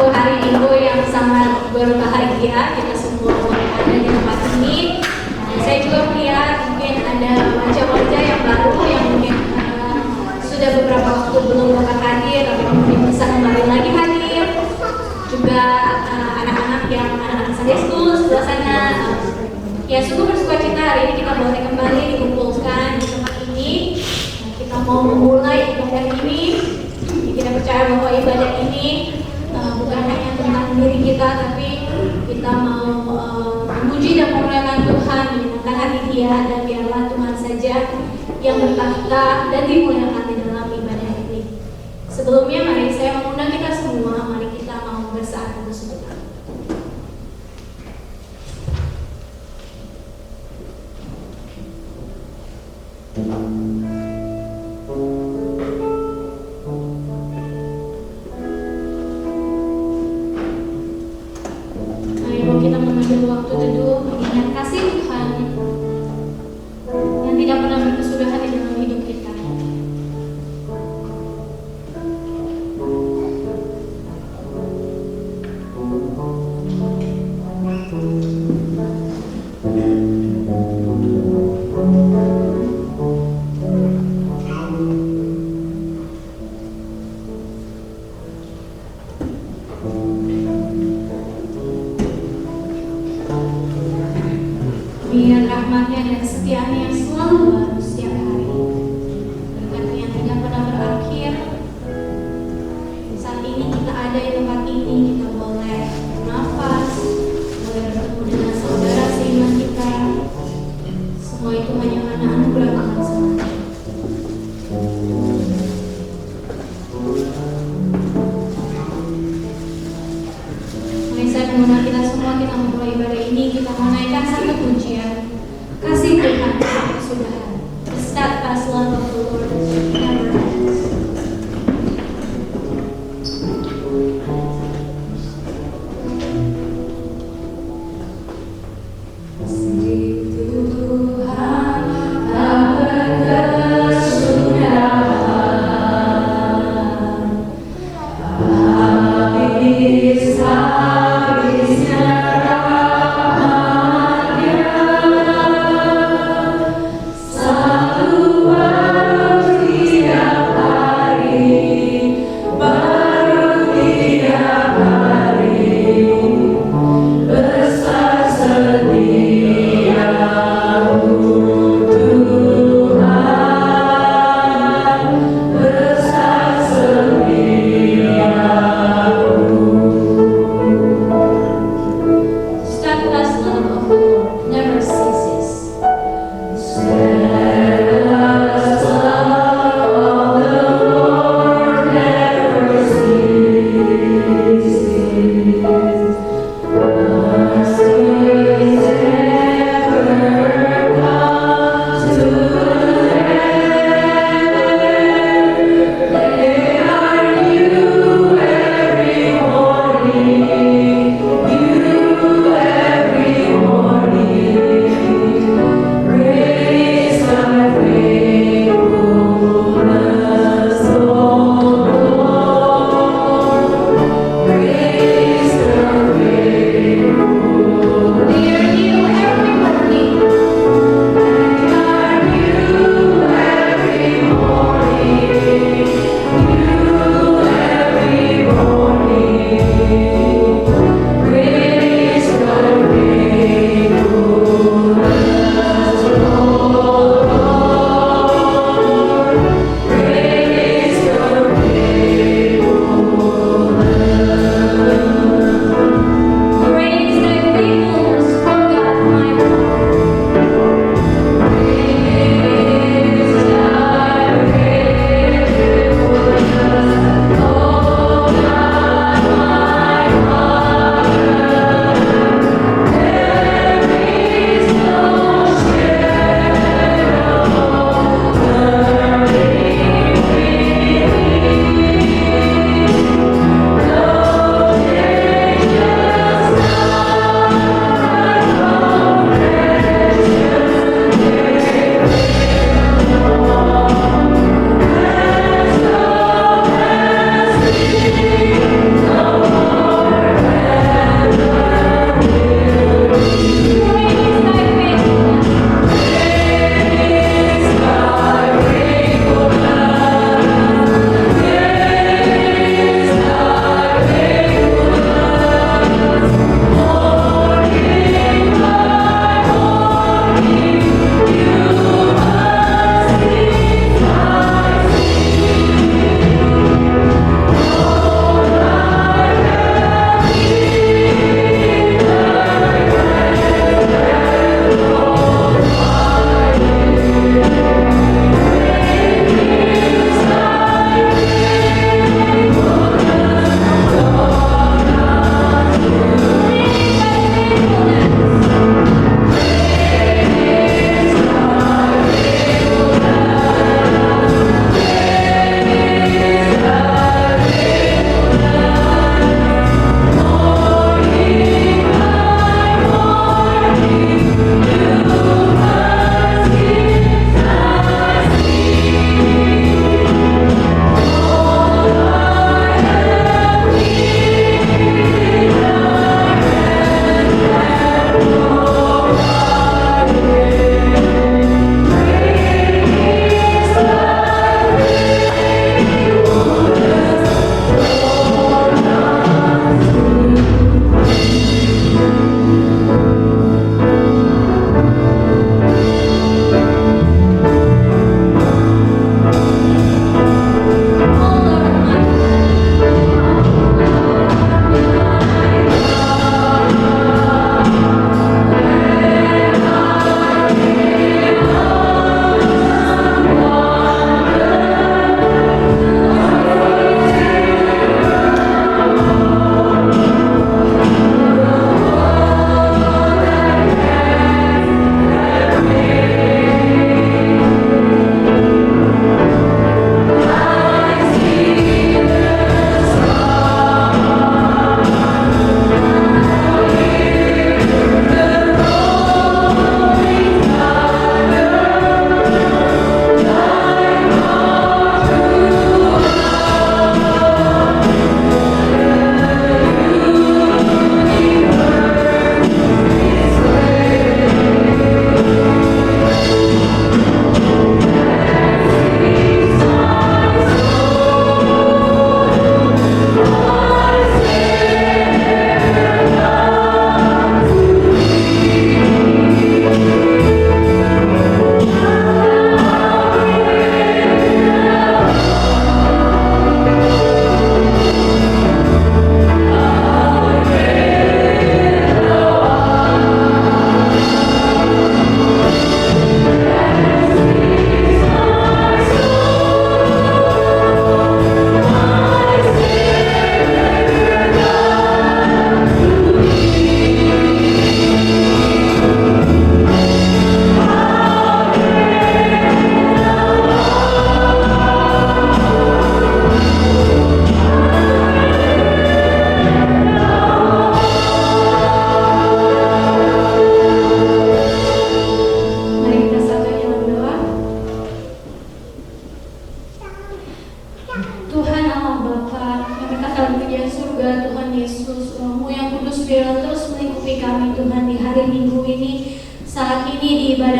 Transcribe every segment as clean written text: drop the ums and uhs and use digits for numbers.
suatu hari Minggu yang sangat berbahagia. Kita semua ada di tempat ini. Saya juga melihat mungkin ada wajah-wajah yang baru yang mungkin sudah beberapa waktu belum dapat hadir, tapi mungkin bisa kembali lagi hadir. Juga anak-anak yang anak-anak Sunday School sebelah sana. Ya, sungguh bersuka cita hari ini kita boleh kembali dikumpulkan di tempat ini. Kita mau memulai ibadah ini. Kita percaya bahwa ibadah ini bukan hanya tentang diri kita, tapi kita mau memuji dan memuliakan Tuhan, menyenangkan hati Dia, dan biarlah Tuhan saja yang bertahta dan dimuliakan di dalam ibadah ini. Sebelumnya mari saya mengundang kita semua, mari kita mau bersaat teduh sebentar. Kita mengambil waktu teduh mengingat kasih Tuhan yang tidak pernah berkesudahan di dalam hidup kita. Biar rahmatnya dan kesetiaannya yang selalu baru setiap hari, berkat-Nya yang tidak pernah berakhir. Saat ini kita ada di tempat ini, kita boleh bernafas, boleh bertemu dengan saudara seiman kita. Semua itu hanya karena anugerah Tuhan semata. Mari saya mengundang kita semua, kita memulai ibadah ini, kita menaikkan satu pujian. Kasih Tuhan kesudahan. The steadfast love of the Lord never ends. Sa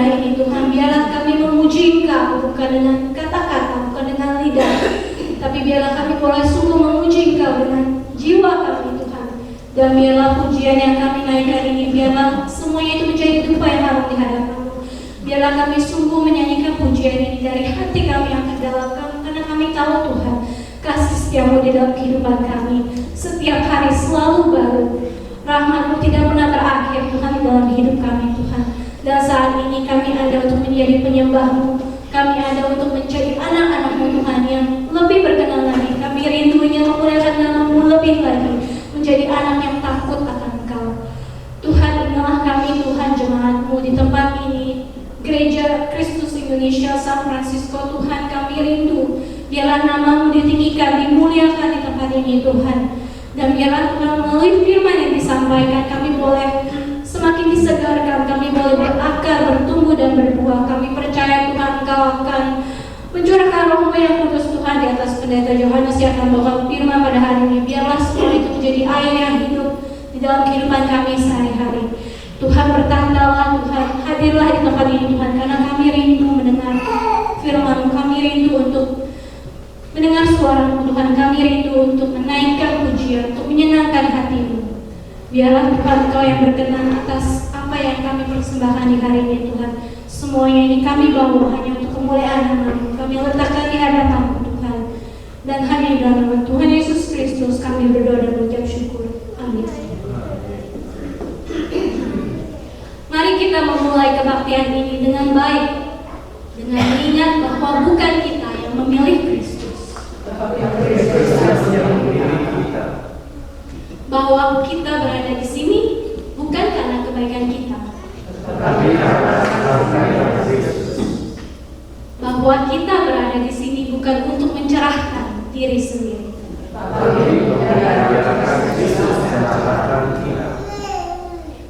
ibadah ini Tuhan, biarlah kami memuji Engkau bukan dengan kata-kata, bukan dengan lidah, tapi biarlah kami boleh sungguh memuji Engkau dengan jiwa kami Tuhan. Dan biarlah pujian yang kami naikkan ini, biarlah semuanya itu menjadi dupa yang harum di hadapan-Mu. Biarlah kami sungguh menyanyikan pujian ini dari hati kami yang terdalam, karena kami tahu Tuhan, kasih setiamu di dalam kehidupan kami setiap hari selalu baru. Rahmat-Mu tidak pernah berakhir Tuhan di dalam hidup kami Tuhan. Dan saat ini kami ada untuk menjadi penyembah-Mu, kami ada untuk menjadi anak-anak-Mu Tuhan yang lebih berkenan lagi. Kami rindunya memuliakan nama-Mu lebih lagi, menjadi anak yang takut akan Engkau. Tuhan, inilah kami Tuhan, jemaat-Mu di tempat ini, Gereja Kristus Indonesia San Francisco. Tuhan, kami rindu biarlah nama-Mu ditinggikan, dimuliakan di tempat ini Tuhan. Dan biarlah Tuhan melalui firman yang disampaikan, kami boleh semakin disegarkan, kami boleh berakar, bertumbuh dan berbuah. Kami percaya Tuhan Engkau akan mencurahkan Roh-Mu yang kudus Tuhan di atas pendeta Yohanes yang akan membawa firman pada hari ini. Biarlah semua itu menjadi air yang hidup di dalam kehidupan kami sehari-hari. Tuhan, bertandalah Tuhan, hadirlah di tempat ini Tuhan, karena kami rindu mendengar firman-Mu, kami rindu untuk mendengar suara-Mu Tuhan, kami rindu untuk menaikkan pujian, untuk menyenangkan hati-Mu. Biarlah Tuhan Engkau yang berkenan atas apa yang kami persembahkan di hari ini Tuhan. Semuanya ini kami bawa hanya untuk kemuliaan nama-Mu, kami letakkan di hadapan-Mu Tuhan. Dan hanya di dalam nama Tuhan Yesus Kristus kami berdoa dan mengucap syukur. Amin. Mari kita memulai kebaktian ini dengan baik, dengan mengingat bahwa bukan kita yang memilih Kristus, bahwa kita berada di sini bukan karena kebaikan kita, bahwa kita berada di sini bukan untuk mencerahkan diri sendiri,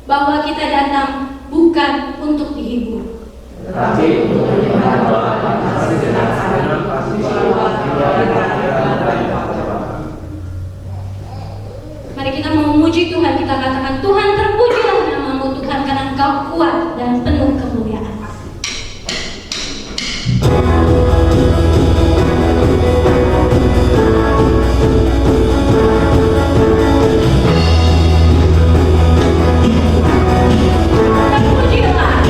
bahwa kita datang bukan untuk dihibur, tapi untuk mari kita memuji Tuhan, kita katakan Tuhan, terpujilah nama-Mu Tuhan, karena Engkau kuat dan penuh kemuliaan. Terpujilah.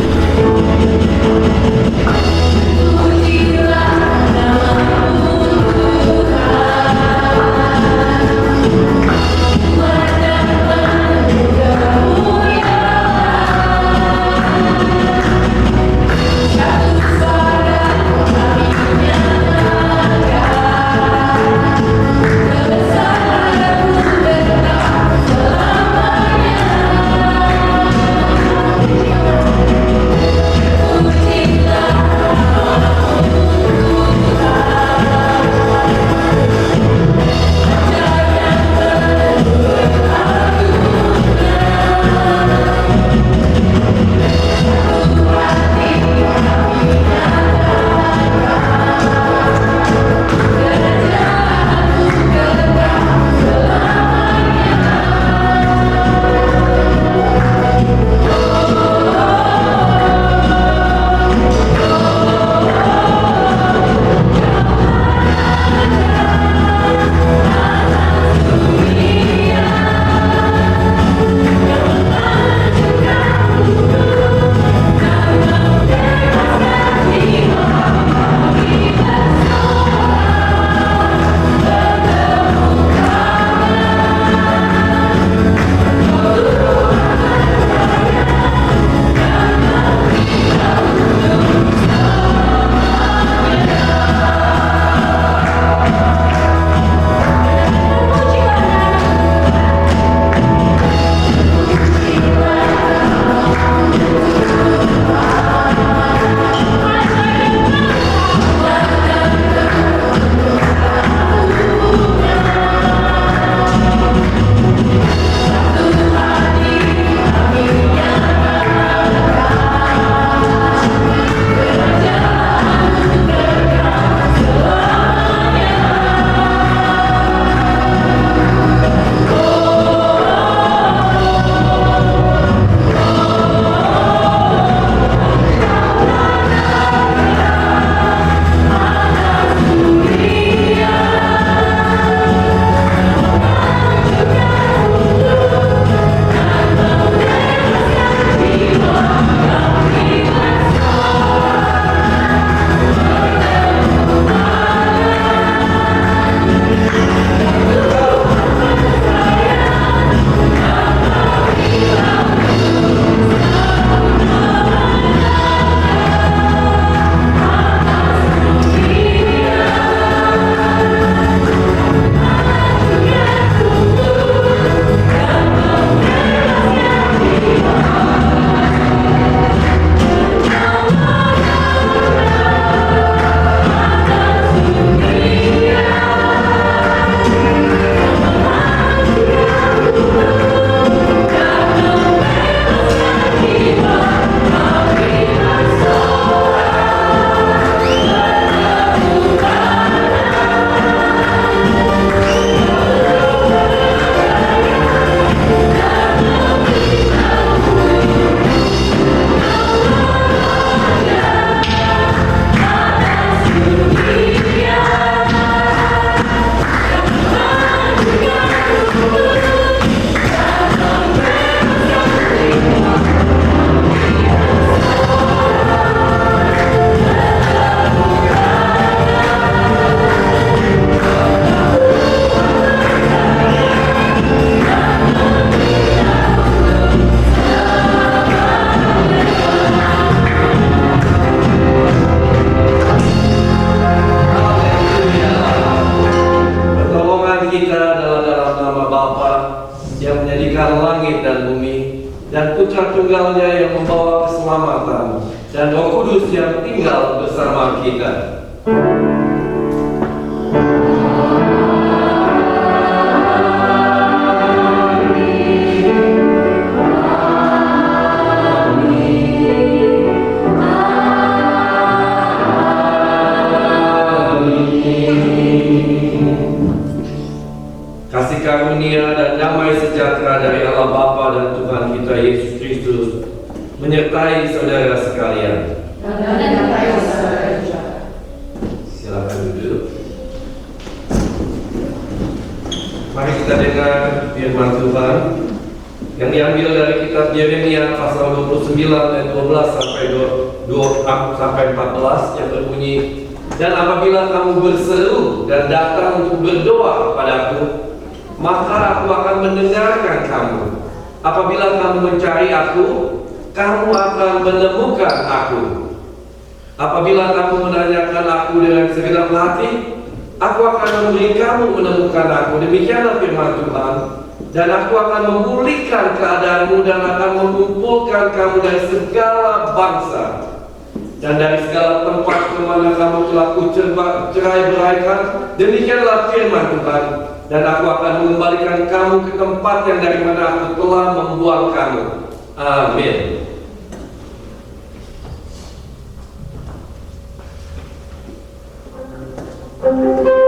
Kudus yang tinggal bersama kita. Kasih karunia dan damai sejahtera dari Allah Bapa dan Tuhan kita Yesus Kristus menyertai saudara sekalian. Silakan duduk. Mari kita dengar firman Tuhan yang diambil dari kitab Yeremia pasal 29 ayat 12 sampai 14 yang berbunyi, dan apabila kamu berseru dan datang untuk berdoa padaku, maka aku akan mendengarkan kamu. Apabila kamu mencari aku, kamu akan menemukan aku. Apabila kamu menanyakan aku dengan segenap hati, aku akan memberi kamu menemukan aku. Demikianlah firman Tuhan. Dan aku akan memulihkan keadaanmu dan akan mengumpulkan kamu dari segala bangsa dan dari segala tempat kemana kamu telah kucerai-beraikan. Demikianlah firman Tuhan. Dan aku akan mengembalikan kamu ke tempat yang dari mana aku telah membuang kamu. Amin. Impossible.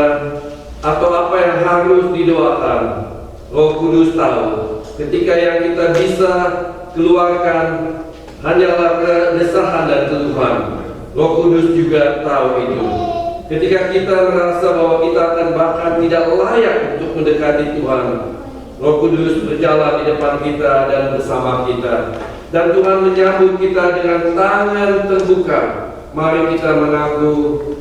kita atau apa yang harus didoakan. Roh Kudus tahu. Ketika yang kita bisa keluarkan hanyalah keresahan dan keluhan. Roh Kudus juga tahu itu. Ketika kita merasa bahwa kita akan bahkan tidak layak untuk mendekati Tuhan, Roh Kudus berjalan di depan kita dan bersama kita. Dan Tuhan menyambut kita dengan tangan terbuka. Mari kita mengaku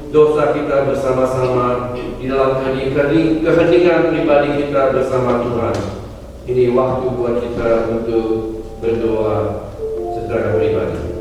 dosa kita bersama-sama di dalam keheningan pribadi kita bersama Tuhan. Ini waktu buat kita untuk berdoa secara pribadi.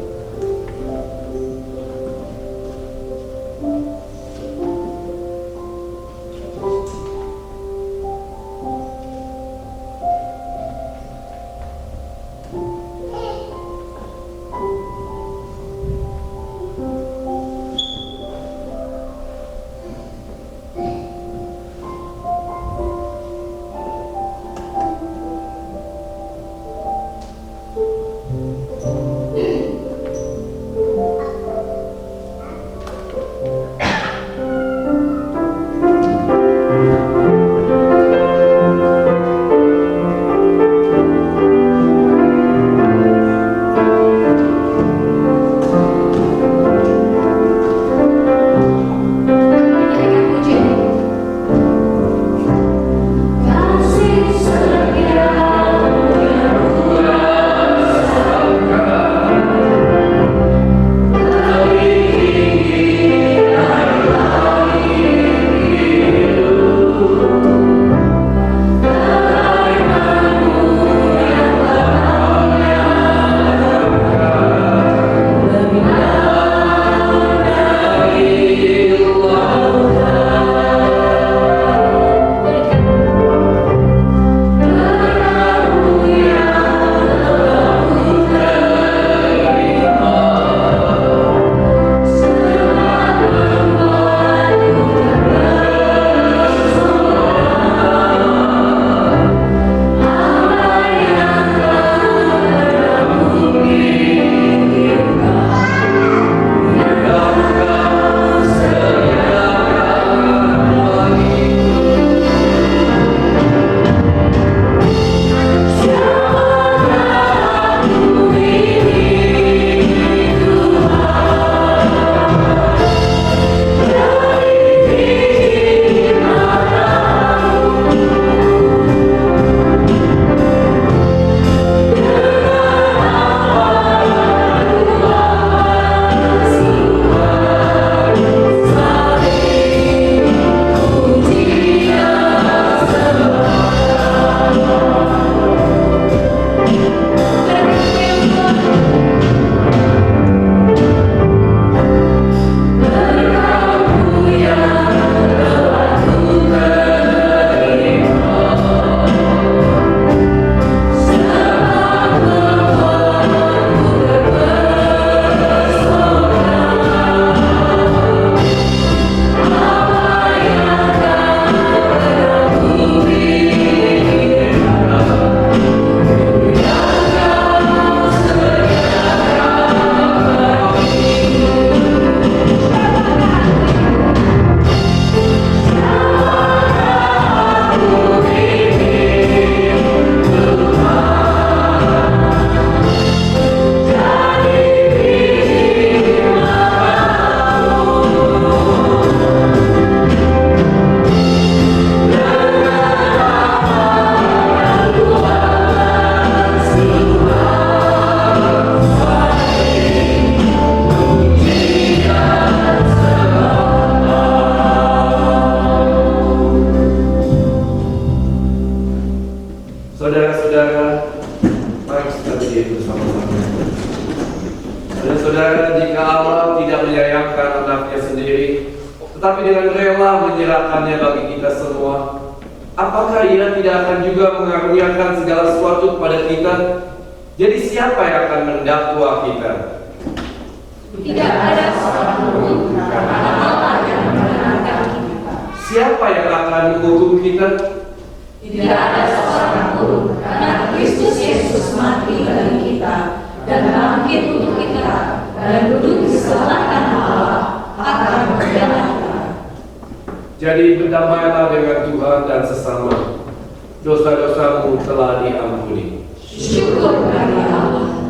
Saudara-saudara, mari kita berdiri bersama-sama. Saudara-saudara, jika Allah tidak menyayangkan anaknya sendiri, tetapi dengan rela menyerahkannya bagi kita semua, apakah Ia tidak akan juga mengaruniakan segala sesuatu kepada kita? Jadi siapa yang akan mendakwa kita? Tidak ada seorang pun karena Allah yang membenarkan kita. Siapa yang akan menghukum kita? Tidak ada seorang pun karena Kristus Yesus mati bagi kita dan bangkit untuk kita dan duduk di sebelah kanan Allah akan membela kita. Jadi berdamailah dengan Tuhan dan sesama. Dosa-dosamu telah diampuni. Syukur bagi Allah.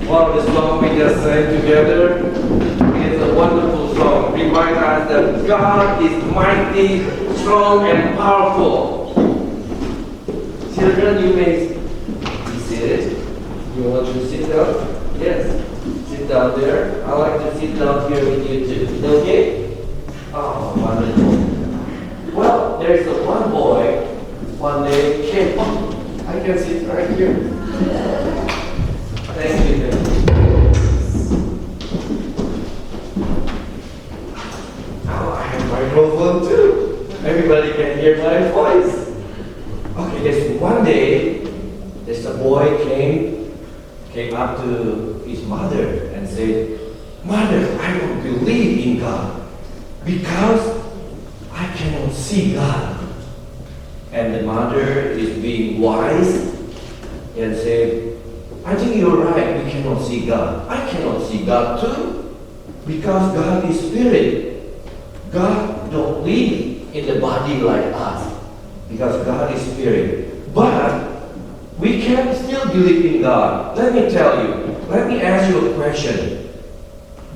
Wow, the song we just sang together is a wonderful song. Remind us that God is mighty, strong, and powerful. Children, you may be seated. You want to sit down? Yes. Sit down there. I like to sit down here with you too. Is that okay? Oh, wonderful. Well, there's one boy one day came. Oh, I can sit right here. Thank you. Now I have microphone too. Everybody can hear my voice. Okay, one day, there's a boy came up to his mother said, Mother, I don't believe in God because I cannot see God. And the mother is being wise and said, I think you're right, we cannot see God. I cannot see God too because God is spirit. God don't live in the body like us because God is spirit. But we can still believe in God. Let me tell you, let me ask you a question.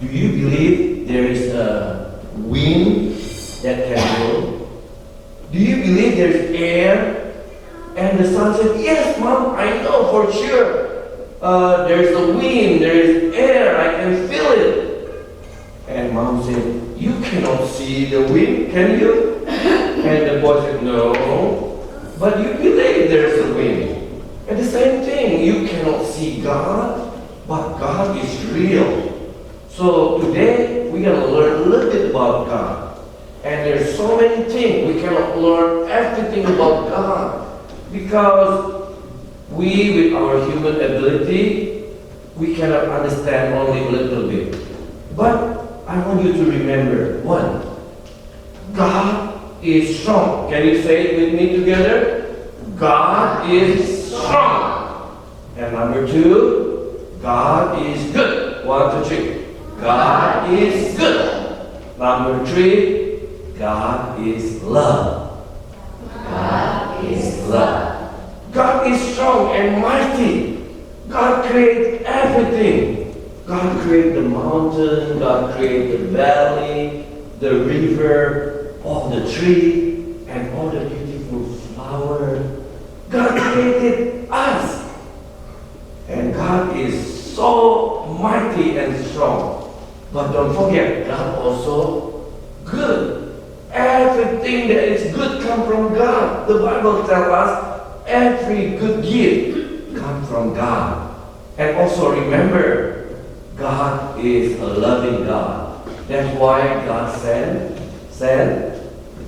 Do you believe there is a wind that can blow? Do you believe there is air? And the son said, yes, Mom, I know for sure. There is a wind, there is air, I can feel it. And Mom said, you cannot see the wind, can you? And the boy said, no, but you believe there is a wind. And the same thing, you cannot see God, but God is real. So today, we're going to learn a little bit about God. And there's so many things, we cannot learn everything about God. Because we, with our human ability, we cannot understand only a little bit. But I want you to remember, one, God is strong. Can you say it with me together? God is strong. And number two, God is good. 1, 2, 3. God is good. Number 3, God is love. God is love. God is strong and mighty. God created everything. God created the mountain, God created the valley, the river, all the tree, and all the beautiful flowers. God created us. And God is so mighty and strong. But don't forget, God also good. Everything that is good comes from God. The Bible tells us every good gift comes from God. And also remember, God is a loving God. That's why God sent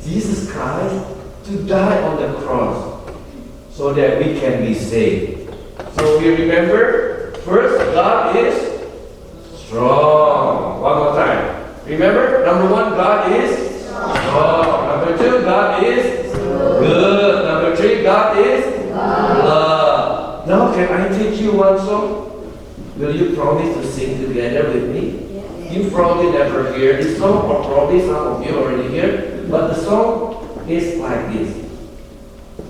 Jesus Christ to die on the cross so that we can be saved. So we remember, first, God is strong. One more time. Remember, number 1, God is strong. Number 2, God is good. Number 3, God is love. Now, can I teach you one song? Will you promise to sing together with me? Yes. You probably never hear this song, or probably some of you already hear, but the song is like this.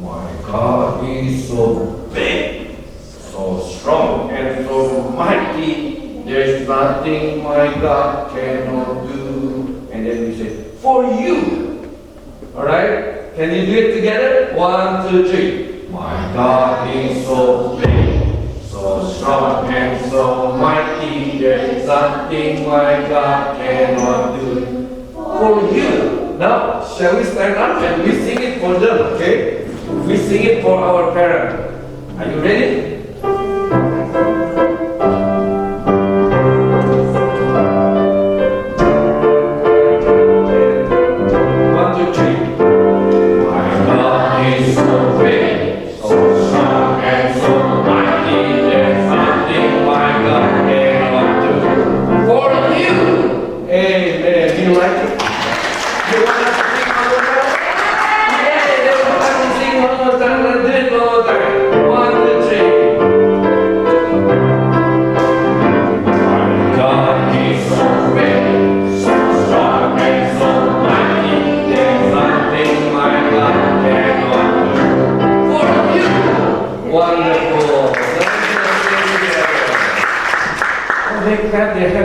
My God is so big, so strong, and so mighty. There is nothing my God cannot do. And then we say, for you. Alright? Can you do it together? 1, 2, 3. My God is so big, so strong and so mighty. There is nothing my God cannot do. For you. Now, shall we stand up and we sing it for them, okay? We sing it for our parents. Are you ready?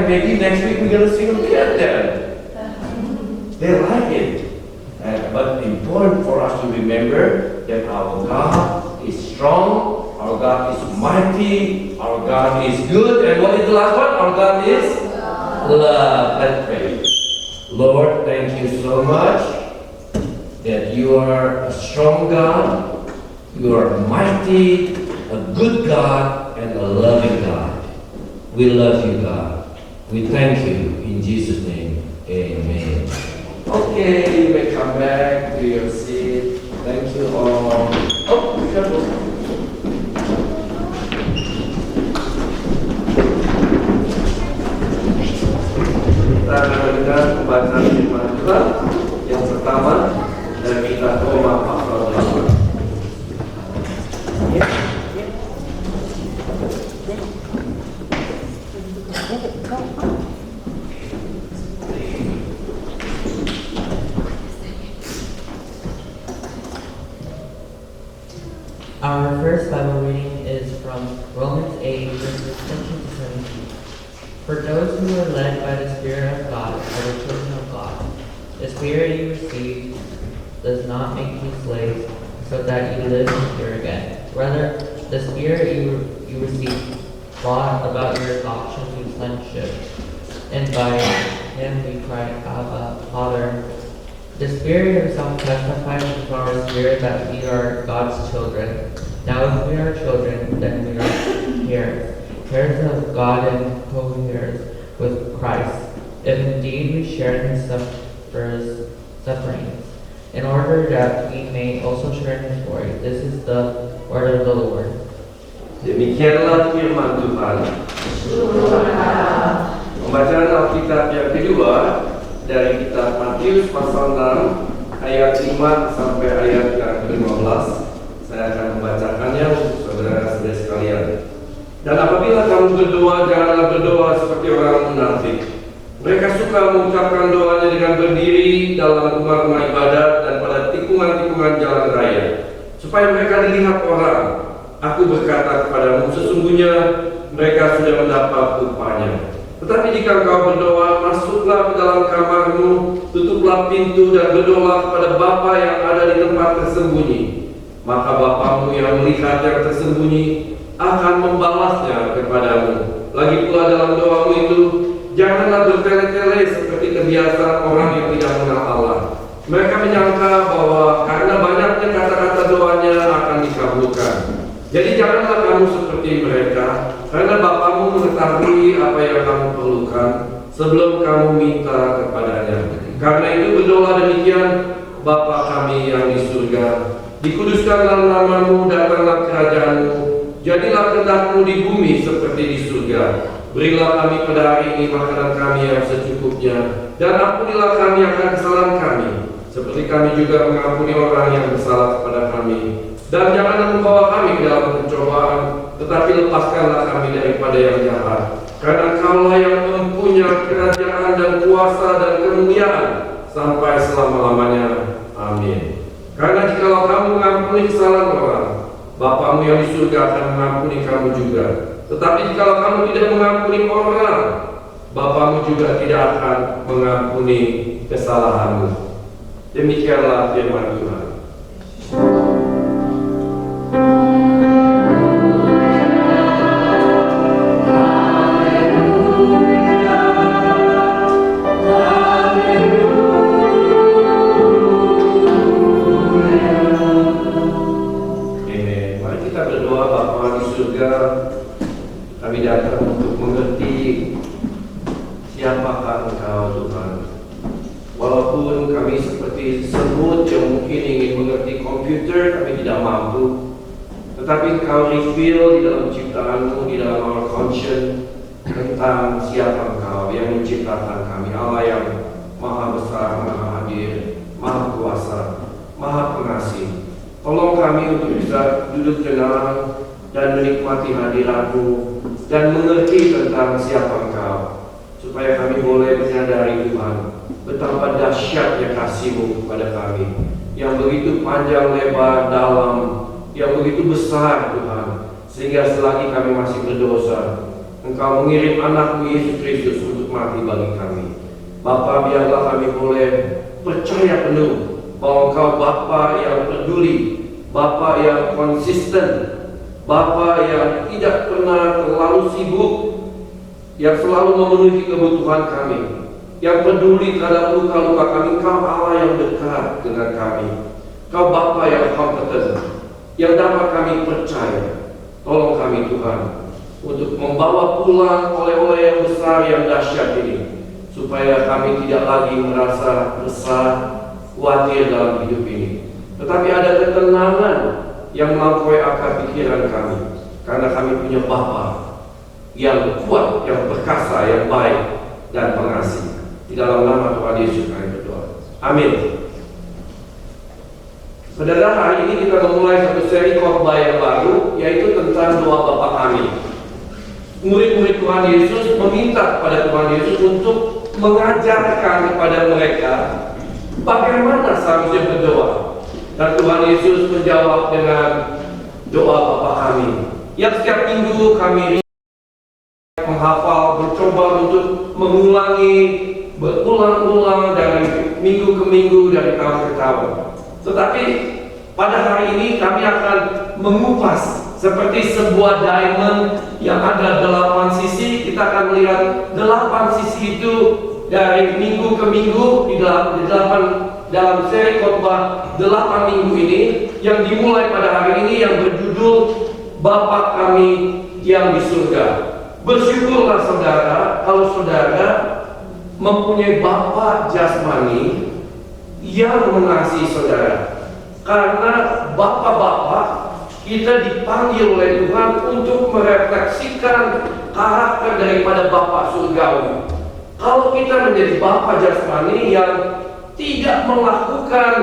Maybe next week we're going to sing them again. They like it. But important for us to remember that our God is strong, our God is mighty, our God is good, and what is the last one? Our God is love. Let's pray. Lord, thank you so much that you are a strong God, you are mighty, a good God, and a loving God. We love you, God. We thank you in Jesus' name. Amen. Okay, you may come back to your seat. Thank you all. Oh, careful. Our first Bible reading is from Romans 8, verses 17 to 17. For those who are led by the Spirit of God are the children of God. The Spirit you received does not make you slaves, so that you live in fear again. Rather, the Spirit you received brought about your adoption to sonship, and by Him we cry, Abba, Father. The Spirit Himself testifies with our spirit that we are God's children. Now if we are children, then we are heirs of God and co-heirs with Christ, if indeed we share in His sufferings, in order that we may also share in His glory. This is the word of the Lord. Demikianlah firman Tuhan. Pembacaan Alkitab yang kedua dari kitab Matius pasal 6 ayat 5 sampai ayat yang ke-15. Saya akan membacakannya untuk saudara-saudara sekalian. Dan apabila kamu berdoa, janganlah berdoa seperti orang munafik. Mereka suka mengucapkan doanya dengan berdiri dalam rumah-rumah ibadat dan pada tikungan-tikungan jalan raya, supaya mereka dilihat orang. Aku berkata kepadamu, sesungguhnya mereka sudah mendapat upahnya. Tetapi jika engkau berdoa, masuklah ke dalam kamarmu, tutuplah pintu dan berdoa kepada Bapa yang ada di tempat tersembunyi. Maka Bapamu yang melihat yang tersembunyi akan membalasnya kepadamu. Lagi pula dalam doamu itu, janganlah bertele-tele seperti kebiasaan orang yang tidak mengenal Allah. Mereka menyangka bahwa karena banyaknya kata-kata doanya akan dikabulkan. Jadi janganlah kamu seperti mereka, karena Bapamu mengetahui apa yang kamu perlukan sebelum kamu minta kepadanya. Karena itu berdoa demikian, Bapa kami yang di surga, dikuduskanlah namamu, datanglah kerajaanmu, jadilah kehendakmu di bumi seperti di surga. Berilah kami pada hari ini makanan kami yang secukupnya, dan ampunilah kami akan kesalahan kami, seperti kami juga mengampuni orang yang bersalah kepada kami. Dan janganlah membawa kami ke dalam pencobaan, tetapi lepaskanlah kami daripada yang jahat. Karena Kaulah yang mempunyai kerajaan dan kuasa dan kemuliaan sampai selama-lamanya. Amin. Karena jikalau kamu mengampuni kesalahan orang, Bapamu yang di surga akan mengampuni kamu juga. Tetapi jikalau kamu tidak mengampuni orang, Bapamu juga tidak akan mengampuni kesalahanmu. Demikianlah firman Tuhan. Kami datang untuk mengerti siapakah Engkau Tuhan. Walaupun kami seperti semut yang mungkin ingin mengerti komputer, kami tidak mampu. Tetapi Engkau reveal di dalam ciptaanmu, di dalam our conscience, tentang siapa Engkau yang menciptakan kami. Allah yang maha besar, maha hadir, maha kuasa, maha pengasih. Tolong kami untuk bisa duduk tenang dan menikmati hadirat-Mu dan mengerti tentang siapa Engkau, supaya kami boleh menyadari Tuhan betapa dahsyatnya kasih-Mu kepada kami, yang begitu panjang, lebar, dalam, yang begitu besar Tuhan, sehingga selagi kami masih berdosa, Engkau mengirim anak-Mu Yesus Kristus untuk mati bagi kami. Bapa, biarlah kami boleh percaya penuh bahwa Engkau Bapa yang peduli, Bapa yang konsisten, Bapa yang tidak pernah terlalu sibuk, yang selalu memenuhi kebutuhan kami, yang peduli terhadap luka-luka kami. Kau Allah yang dekat dengan kami. Kau Bapa yang kompeten, yang dapat kami percaya. Tolong kami Tuhan untuk membawa pulang oleh-oleh yang besar, yang dahsyat ini, supaya kami tidak lagi merasa resah, khawatir dalam hidup ini, tetapi ada ketenangan yang melampaui akal pikiran kami, karena kami punya Bapa yang kuat, yang perkasa, yang baik dan pengasih. Di dalam nama Tuhan Yesus kami berdoa. Amin. Saudara, hari ini kita memulai satu seri khotbah yang baru, yaitu tentang doa Bapa kami. murid-murid Tuhan Yesus meminta kepada Tuhan Yesus untuk mengajarkan kepada mereka bagaimana seharusnya berdoa. Dan Tuhan Yesus menjawab dengan doa Bapa kami yang setiap minggu kami menghafal, mencoba untuk mengulangi berulang-ulang dari minggu ke minggu, dari tahun ke tahun. Tetapi pada hari ini kami akan mengupas seperti sebuah diamond yang ada 8 sisi. Kita akan melihat 8 sisi itu dari minggu ke minggu di dalam seri khotbah 8 minggu ini, yang dimulai pada hari ini yang berjudul Bapa kami yang di surga. Bersyukurlah saudara kalau saudara mempunyai bapa jasmani yang mengasihi saudara. Karena bapa-bapa kita dipanggil oleh Tuhan untuk merefleksikan karakter daripada Bapa surgawi. Kalau kita menjadi bapa jasmani yang tidak melakukan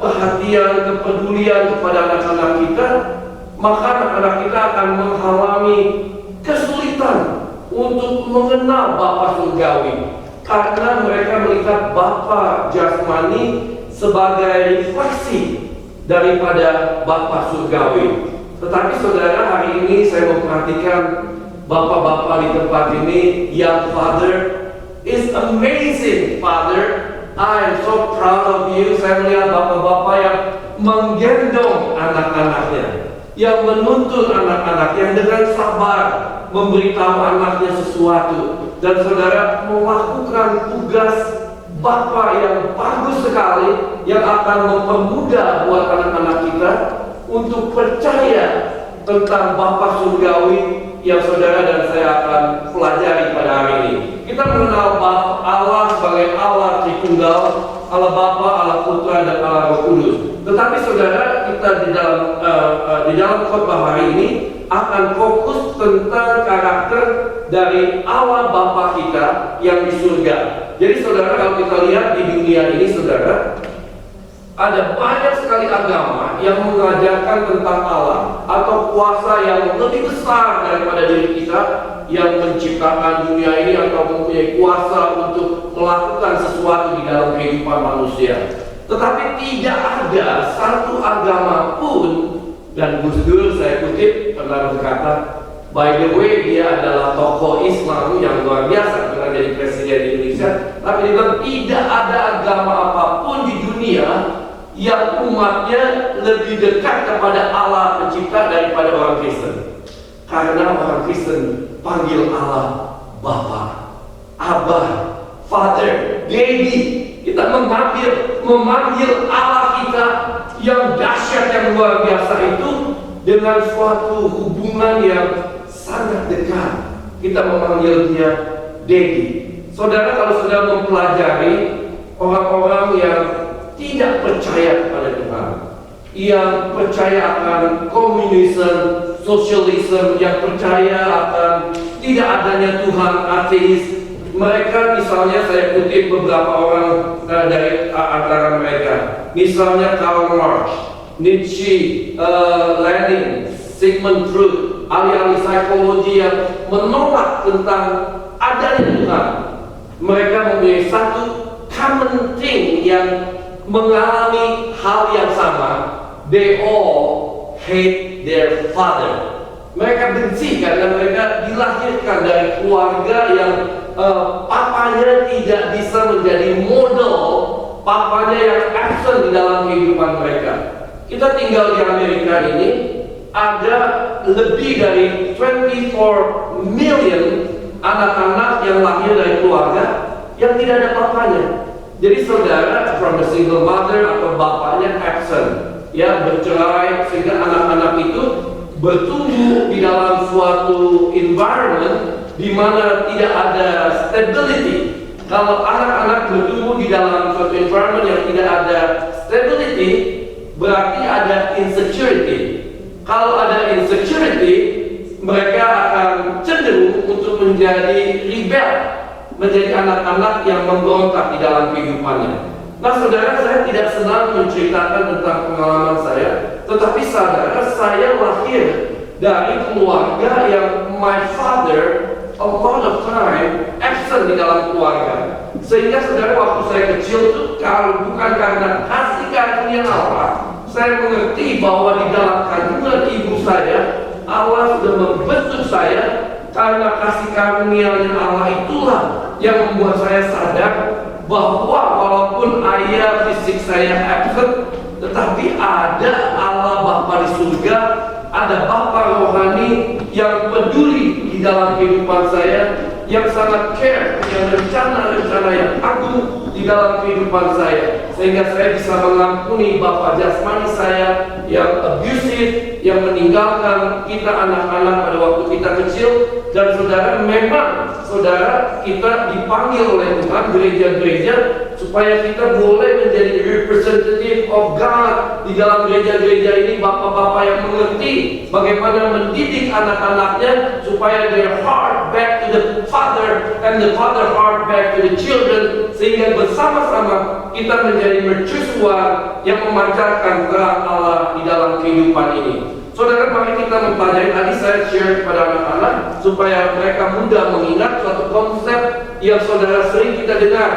perhatian, kepedulian kepada anak-anak kita, maka anak-anak kita akan mengalami kesulitan untuk mengenal Bapa surgawi. Karena mereka melihat Bapa jasmani sebagai refleksi daripada Bapa surgawi. Tetapi saudara, hari ini saya memperhatikan bapak-bapak di tempat ini, yang father is amazing father. I am so proud of you. Saya melihat bapak-bapak yang menggendong anak-anaknya, yang menuntun anak-anaknya dengan sabar, memberitahu anaknya sesuatu. Dan saudara melakukan tugas Bapa yang bagus sekali, yang akan mempermudah buat anak-anak kita untuk percaya tentang Bapa surgawi yang saudara dan saya akan pelajari pada hari ini. Kita mengenal Allah sebagai Allah Tritunggal, Allah Bapa, Allah Putra, dan Allah Roh Kudus. Tetapi saudara, kita di dalam khotbah hari ini akan fokus tentang karakter dari Allah Bapa kita yang di surga. Jadi saudara, kalau kita lihat di dunia ini saudara, ada banyak sekali agama yang mengajarkan tentang Allah atau kuasa yang lebih besar daripada diri kita yang menciptakan dunia ini atau mempunyai kuasa untuk melakukan sesuatu di dalam kehidupan manusia. Tetapi tidak ada satu agama pun, dan Gus Dur saya kutip pernah berkata, by the way dia adalah tokoh Islam yang luar biasa, pernah jadi presiden Indonesia, tapi dia bilang tidak ada agama apapun di dunia yang umatnya lebih dekat kepada Allah pencipta daripada orang Kristen. Karena orang Kristen panggil Allah Bapa, Abah, Father, Daddy. Kita memanggil Allah kita yang dahsyat, yang luar biasa itu dengan suatu hubungan yang sangat dekat. Kita memanggil dia Daddy. Saudara, kalau sudah mempelajari orang-orang yang tidak percaya kepada Tuhan, yang percaya akan komunisme, sosialisme, yang percaya akan tidak adanya Tuhan, ateis. Mereka misalnya, saya kutip beberapa orang dari antara mereka, misalnya Karl Marx, Nietzsche, Lenin, Sigmund Freud, ahli-ahli psikologi yang menolak tentang adanya Tuhan. Mereka mempunyai satu common thing yang mengalami hal yang sama. They all hate their father. Mereka benci karena mereka dilahirkan dari keluarga yang papanya tidak bisa menjadi model, papanya yang absent di dalam kehidupan mereka. Kita tinggal di Amerika ini, ada lebih dari 24 million anak-anak yang lahir dari keluarga yang tidak ada papanya. Jadi saudara, from a single mother atau bapaknya absent, ya, bercerai, sehingga anak-anak itu bertumbuh di dalam suatu environment di mana tidak ada stability. Kalau anak-anak bertumbuh di dalam suatu environment yang tidak ada stability, berarti ada insecurity. Kalau ada insecurity, mereka akan cenderung untuk menjadi rebel, menjadi anak-anak yang memberontak di dalam kehidupannya. Nah saudara, saya tidak senang menceritakan tentang pengalaman saya, tetapi saudara, saya lahir dari keluarga yang my father a lot of time absent di dalam keluarga. Sehingga saudara, waktu saya kecil itu kalau bukan karena kasih karunia Allah, saya mengerti bahwa di dalam kandungan ibu saya, Allah sudah membentuk saya. Karena kasih karunia Allah itulah yang membuat saya sadar bahwa walaupun ayah fisik saya absent, tetapi ada Allah Bapa di surga, ada Bapa rohani yang peduli di dalam kehidupan saya, yang sangat care, yang rencana-rencana yang agung di dalam kehidupan saya, sehingga saya bisa mengampuni Bapa jasmani saya yang abusive, yang meninggalkan kita anak-anak pada waktu kita kecil. Dan saudara, memang saudara, kita dipanggil oleh Tuhan gereja-gereja supaya kita boleh menjadi representative of God di dalam gereja-gereja ini. Bapak-bapak yang mengerti bagaimana mendidik anak-anaknya supaya their heart back to the Father and the Father heart back to the children, sehingga bersama-sama kita menjadi mercusuar yang memancarkan terang Allah di dalam kehidupan ini. Saudara, mari kita mempelajari. Tadi saya share kepada anak-anak supaya mereka mudah mengingat suatu konsep yang saudara sering kita dengar.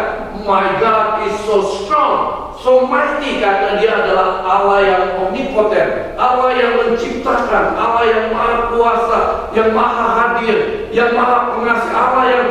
My God is so strong, so mighty, karena Dia adalah Allah yang omnipotent, Allah yang menciptakan, Allah yang maha kuasa, yang maha hadir, yang maha pengasih, Allah yang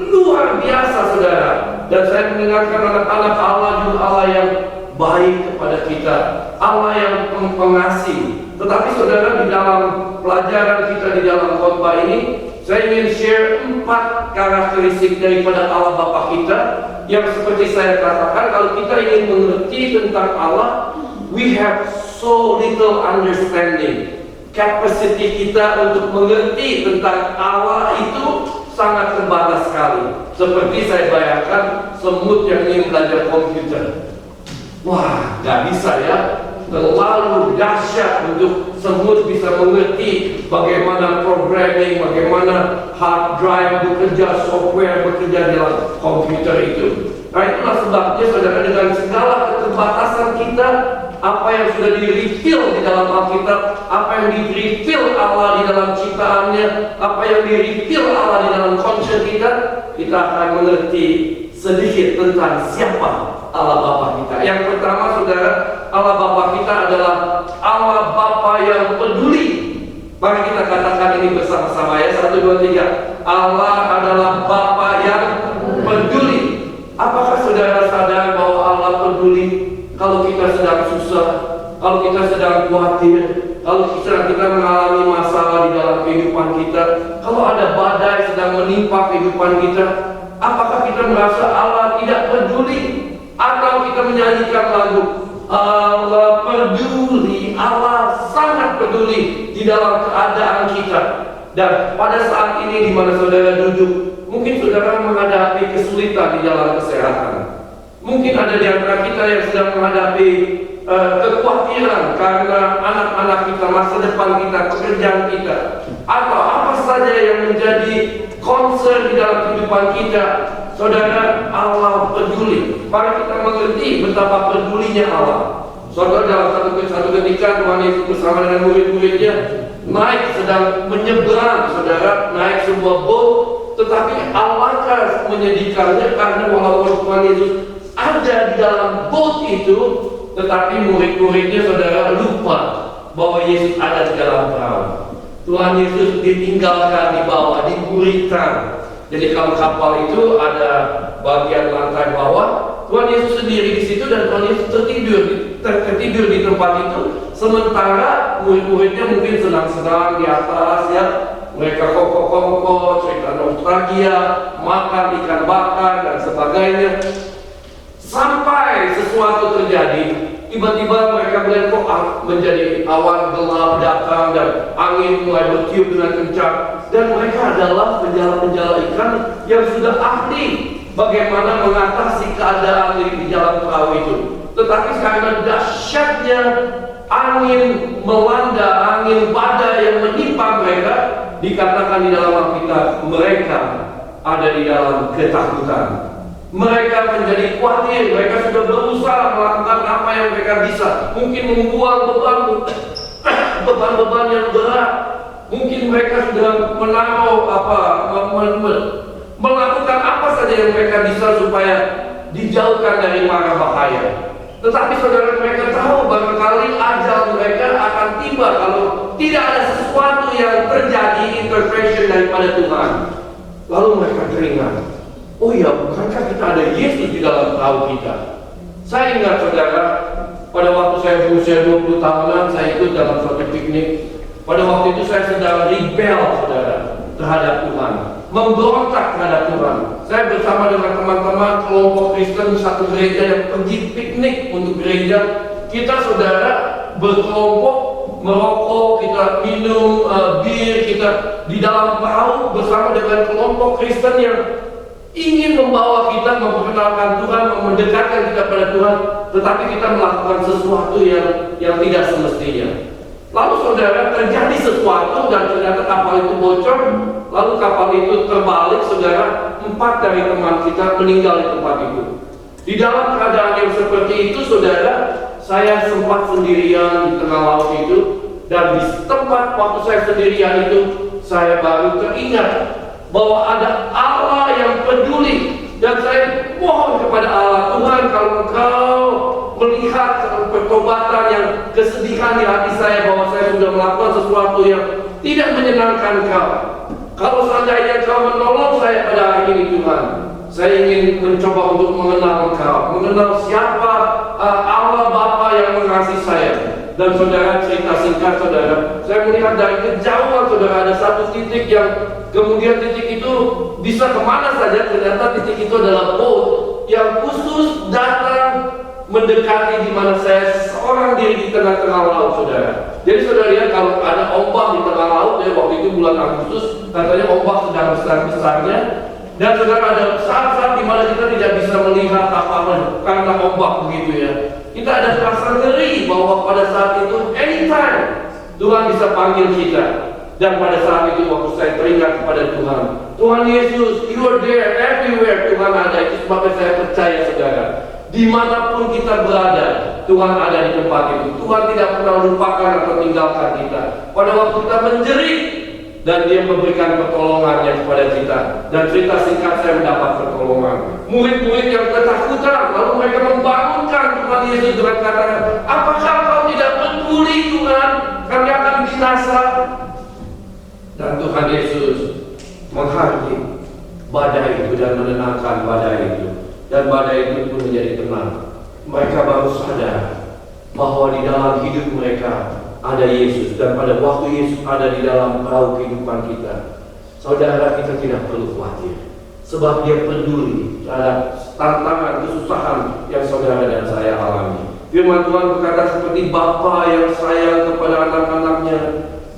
luar biasa, saudara. Dan saya mengingatkan anak-anak, Allah juga Allah yang baik kepada kita, Allah yang pengasih. Tetapi saudara, di dalam pelajaran kita di dalam khotbah ini, saya ingin share 4 karakteristik daripada Allah Bapa kita, yang seperti saya katakan, kalau kita ingin mengerti tentang Allah, we have so little understanding. Kapasiti kita untuk mengerti tentang Allah itu sangat terbatas sekali. Seperti saya bayangkan semut yang ingin belajar komputer. Wah, gak bisa ya. Terlalu dahsyat untuk semut bisa mengerti bagaimana programming, bagaimana hard drive bekerja, software bekerja dalam komputer itu. Nah, itulah sebabnya saudara, dengan segala keterbatasan kita, apa yang sudah di-reveal di dalam Alkitab, apa yang di-reveal Allah di dalam ciptaannya, apa yang di-reveal Allah di dalam konsep kita akan mengerti sedikit tentang siapa Allah Bapa kita. Yang pertama, saudara, Allah Bapa kita adalah Allah Bapa yang peduli. Mari kita katakan ini bersama-sama ya. 1, 2, 3. Allah adalah Bapa yang peduli. Apakah saudara sadar bahwa Allah peduli kalau kita sedang susah, kalau kita sedang khawatir, kalau kita mengalami masalah di dalam kehidupan kita, kalau ada badai sedang menimpa kehidupan kita? Apakah kita merasa Allah tidak peduli? Atau kita menyanyikan lagu Allah peduli, Allah sangat peduli di dalam keadaan kita. Dan pada saat ini di mana saudara duduk, mungkin saudara menghadapi kesulitan di dalam kesehatan. Mungkin ada di antara kita yang sedang menghadapi kekhawatiran karena anak-anak kita, masa depan kita, pekerjaan kita, atau apa saja yang menjadi concern di dalam kehidupan kita. Saudara, Allah peduli. Mari kita mengerti betapa pedulinya Allah. Saudara, dalam satu ketika Tuhan Yesus bersama dengan murid-muridnya naik, sedang menyeberang, saudara, naik sebuah boat. Tetapi alangkah menyedihkannya karena walaupun Tuhan Yesus ada di dalam boat itu, tetapi murid-muridnya, saudara, lupa bahwa Yesus ada di dalam perahu. Tuhan Yesus ditinggalkan di bawah, digurita. Jadi kalau kapal itu ada bagian lantai bawah, Tuhan Yesus sendiri di situ dan Tuhan Yesus tertidur di tempat itu. Sementara murid-muridnya mungkin senang-senang di atas ya, mereka koko-koko, cerita nostalgia, makan ikan bakar dan sebagainya. Sampai sesuatu terjadi, tiba-tiba mereka melihat kok menjadi awan gelap datang dan angin mulai bertiup dengan kencang. Dan mereka adalah penjala-penjala ikan yang sudah ahli bagaimana mengatasi keadaan di dalam perahu itu. Tetapi karena dahsyatnya angin melanda, angin badai yang menimpa mereka, dikatakan di dalam Alkitab mereka ada di dalam ketakutan. Mereka menjadi khawatir, mereka sudah berusaha melakukan apa yang mereka bisa. Mungkin membuang beban-beban yang berat. Mungkin mereka sudah menaruh melakukan apa saja yang mereka bisa supaya dijauhkan dari mara bahaya. Tetapi saudara, mereka tahu barangkali ajal mereka akan tiba kalau tidak ada sesuatu yang terjadi intervention daripada Tuhan. Lalu mereka teringat, oh ya, bukankah kita ada Yesus di dalam perahu kita? Saya ingat saudara, pada waktu saya berusia 20 tahunan, saya ikut dalam suatu piknik. Pada waktu itu saya sedang rebel, saudara, terhadap Tuhan, memberontak terhadap Tuhan. Saya bersama dengan teman-teman kelompok Kristen satu gereja yang pergi piknik untuk gereja. Kita, saudara, berkelompok merokok, kita minum bir, kita di dalam perahu bersama dengan kelompok Kristen yang ingin membawa kita memperkenalkan Tuhan, mendekatkan kita pada Tuhan, tetapi kita melakukan sesuatu yang tidak semestinya. Lalu saudara, terjadi sesuatu dan ternyata kapal itu bocor. Lalu kapal itu terbalik, saudara. 4 dari teman kita meninggal di tempat itu. Di dalam keadaan yang seperti itu, saudara, saya sempat sendirian di tengah laut itu. Dan di tempat waktu saya sendirian itu, saya baru teringat bahwa ada Allah yang peduli. Dan saya mohon kepada Allah, Tuhan, kalau Engkau melihat pertobatan yang kesedihan di hati saya bahwa saya sudah melakukan sesuatu yang tidak menyenangkan Engkau, kalau seandainya Engkau menolong saya pada hari ini, Tuhan, saya ingin mencoba untuk mengenal Engkau, mengenal siapa Allah Bapa yang mengasihi saya. Dan saudara, cerita singkat, saudara, saya melihat dari kejauhan, saudara, ada satu titik yang kemudian titik itu bisa kemana saja. Ternyata titik itu adalah boat yang khusus datang mendekati di mana saya seorang diri di tengah-tengah laut, saudara. Jadi saudara lihat, kalau ada ombak di tengah laut, ya, waktu itu bulan Agustus, katanya ombak sedang besar-besarnya. Dan saudara, ada saat-saat di mana kita tidak bisa melihat apa-apa karena ombak begitu ya. Kita ada rasa ngeri bahwa pada saat itu anytime Tuhan bisa panggil kita. Dan pada saat itu waktu saya teringat kepada Tuhan, Tuhan Yesus, you are there everywhere. Tuhan ada. Itu sebabnya saya percaya, saudara, dimanapun kita berada, Tuhan ada di tempat itu. Tuhan tidak pernah lupakan atau tinggalkan kita. Pada waktu kita menjerit, dan Dia memberikan pertolongannya kepada kita. Dan cerita singkat, saya mendapat pertolongan. Murid-murid yang ketakutan, lalu mereka membangunkan Tuhan Yesus dengan kata, apakah Kau tidak peduli, Tuhan? Kami akan binasa. Dan Tuhan Yesus menghargai badai itu dan menenangkan badai itu. Dan badai itu pun menjadi tenang. Mereka baru sadar bahwa di dalam hidup mereka ada Yesus. Dan pada waktu Yesus ada di dalam perahu kehidupan kita, saudara, kita tidak perlu khawatir. Sebab Dia peduli terhadap tantangan, kesusahan yang saudara dan saya alami. Firman Tuhan berkata, seperti Bapa yang sayang kepada anak-anaknya,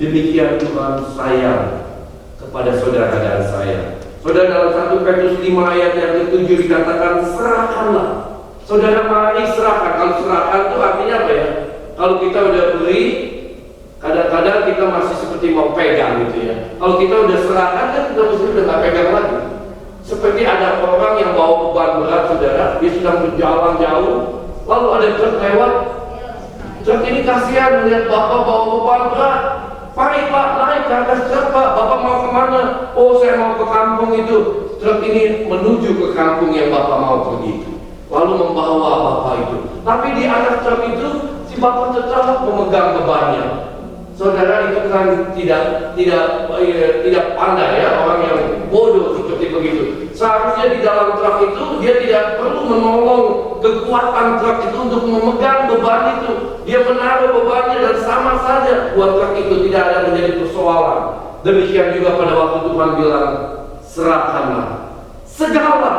demikian Tuhan sayang kepada saudara dan saya. Saudara, dalam 1 Petrus 5 ayat yang ke-7 dikatakan, serahkanlah. Saudara, mari serahkan. Kalau serahkan itu artinya apa ya? Kalau kita udah beli, kadang-kadang kita masih seperti mau pegang gitu ya. Kalau kita udah serahkan, kan kita mesti udah gak pegang lagi. Seperti ada orang yang bawa beban berat, saudara, dia sedang berjalan jauh, lalu ada truk lewat. Truk ini kasihan melihat Bapak bawa beban berat. Mari Pak, naik ke atas truk Pak, Bapak mau kemana? Oh, saya mau ke kampung itu. Truk ini menuju ke kampung yang Bapak mau pergi itu, lalu membawa Bapak itu. Tapi di atas truk itu, si Bapak tetap memegang bebannya. Saudara, itu kan tidak pandai ya, orang yang bodoh seperti begitu. Seharusnya di dalam truk itu dia tidak perlu menolong kekuatan truk itu untuk memegang beban itu. Dia menaruh bebannya dan sama saja buat truk itu tidak ada menjadi persoalan. Demikian juga pada waktu Tuhan bilang, serahkanlah segala.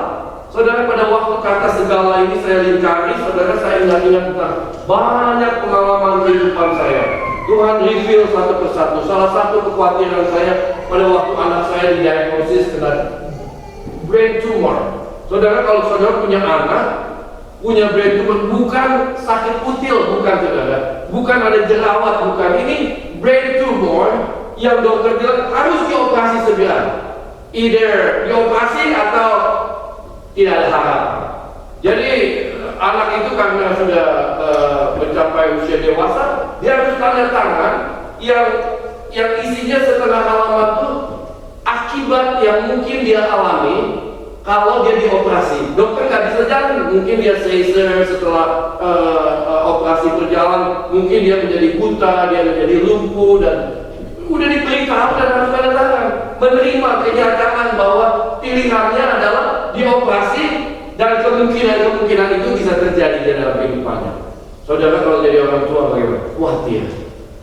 Saudara, pada waktu kata segala ini saya lingkari, saudara, saya ingat tentang banyak pengalaman kehidupan saya. Tuhan reveal satu persatu. Salah satu kekhawatiran saya pada waktu anak saya didiagnosis kena brain tumor. Saudara, kalau saudara punya anak, punya brain tumor, bukan sakit kutil, bukan saudara, bukan ada jerawat, bukan. Ini brain tumor yang dokter bilang harus dioperasi segera. Either dioperasi atau tidak ada harapan. Jadi anak itu karena sudah mencapai usia dewasa, dia harus tanda tangan yang yang isinya setengah halaman tuh akibat yang mungkin dia alami kalau dia dioperasi. Dokter nggak bisa jalan, mungkin dia seizure setelah operasi berjalan, mungkin dia menjadi buta, dia menjadi lumpuh, dan udah diberitahu dan harus tanda tangan menerima kenyataan bahwa pilihannya adalah dioperasi, dan kemungkinan itu bisa terjadi di dalam kehidupannya. Saudara, kalau jadi orang tua bagaimana? Khawatir,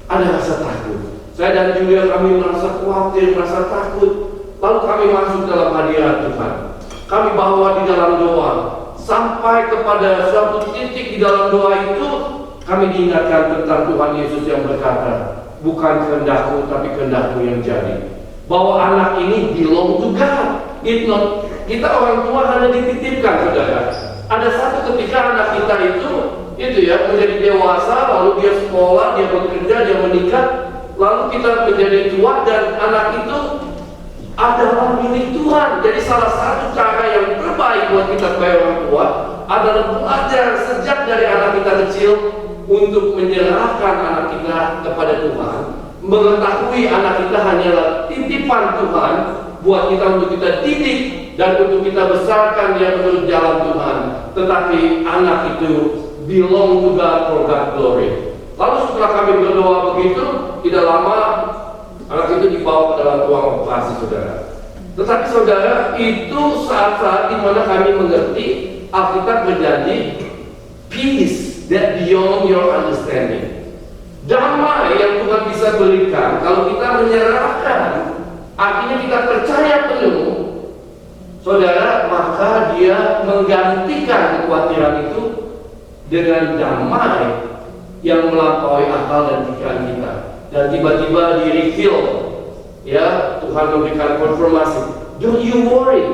ada rasa takut. Saya dan Julia kami merasa khawatir, merasa takut. Lalu kami masuk dalam hadirat Tuhan. Kami bawa di dalam doa sampai kepada suatu titik di dalam doa itu kami diingatkan tentang Tuhan Yesus yang berkata, bukan kehendakku tapi kehendakmu yang jadi. Bahwa anak ini belong to God. Kita orang tua hanya dititipkan, saudara. Ada satu ketika anak kita itu ya menjadi dewasa, lalu dia sekolah, dia bekerja, dia menikah, lalu kita menjadi tua dan anak itu adalah milik Tuhan. Jadi salah satu cara yang terbaik buat kita sebagai orang tua adalah belajar sejak dari anak kita kecil untuk menyerahkan anak kita kepada Tuhan, mengetahui anak kita hanyalah titipan Tuhan buat kita untuk kita didik dan untuk kita besarkan dia menurut jalan Tuhan. Tetapi anak itu belong to God for God glory. Lalu setelah kami berdoa begitu, tidak lama anak itu dibawa ke dalam ruang operasi, saudara. Tetapi saudara, itu saat-saat di mana kami mengerti Alkitab berjanji peace that beyond your understanding. Damai yang Tuhan bisa berikan kalau kita menyerahkan, artinya kita percaya penuh, saudara, maka dia menggantikan kekhawatiran itu dengan damai yang melampaui akal dan pikiran kita. Dan tiba-tiba di reveal, ya, Tuhan memberikan konfirmasi, don't you worry,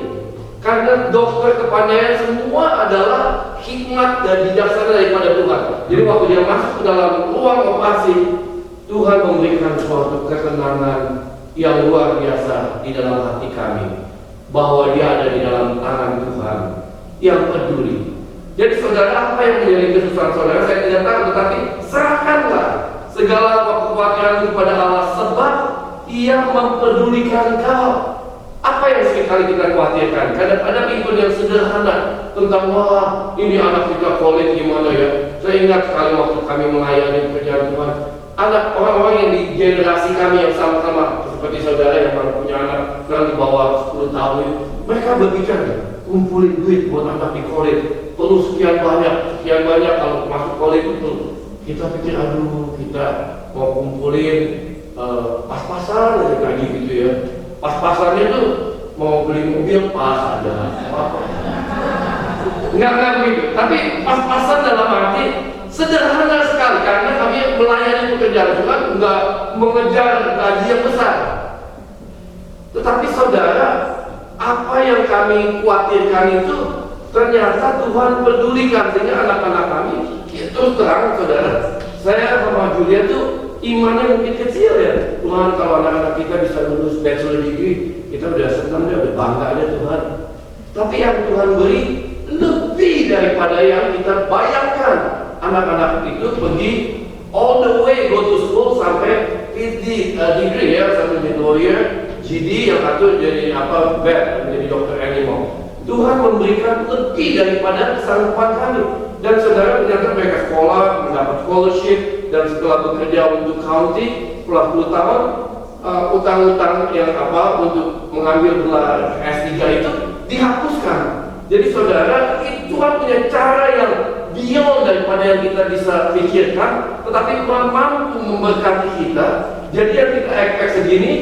karena dokter kepandaian semua adalah hikmat dan bijaksana daripada Tuhan. Jadi waktu dia masuk ke dalam ruang operasi, Tuhan memberikan suatu ketenangan yang luar biasa di dalam hati kami, bahwa dia ada di dalam tangan Tuhan yang peduli. Jadi saudara, apa yang menjadi kesusahan saudara saya tidak tahu, tetapi serahkanlah segala kekhawatiran kepada Allah, sebab Ia mempedulikan kau. Apa yang seringkali kita khawatirkan? Kadang-kadang itu yang sederhana tentang, wah, ini anak kita college gimana ya. Saya ingat sekali waktu kami melayani pekerjaan Tuhan, anak orang-orang yang di generasi kami yang sama-sama seperti saudara yang baru punya anak sekarang di bawah 10 tahun, mereka berbicara, kumpulin duit buat anak di college, perlu sekian banyak kalau masuk college itu. Kita pikir, aduh, kita mau kumpulin pas-pasan aja gaji gitu ya. Pas-pasannya tuh mau beli mobil pas ada apa-apa. Enggak begitu. Tapi pas-pasan dalam arti sederhana sekali, karena kami melayani pekerjaan Tuhan enggak mengejar gaji yang besar. Tetapi saudara, apa yang kami khawatirkan itu ternyata Tuhan pedulikan, sehingga anak-anak kami, terus terang saudara, saya sama Julia tuh imannya mungkin kecil ya. Tuhan, kalau anak-anak kita bisa lulus bachelor degree, kita udah senang, udah bangga aja Tuhan. Tapi yang Tuhan beri lebih daripada yang kita bayangkan. Anak-anak itu pergi all the way, go to school sampai PhD degree ya, satu jadi lawyer, GD, yang satu jadi vet, menjadi dokter animal. Tuhan memberikan lebih daripada kesanggupan kami. Dan saudara, ternyata mereka sekolah, mendapat scholarship, dan setelah bekerja untuk county, setelah 10 tahun, utang-utang yang untuk mengambil gelar S3 itu dihapuskan. Jadi saudara, Tuhan punya cara yang beyond daripada yang kita bisa pikirkan, tetapi Tuhan mampu memberkati kita. Jadi yang kita expect segini,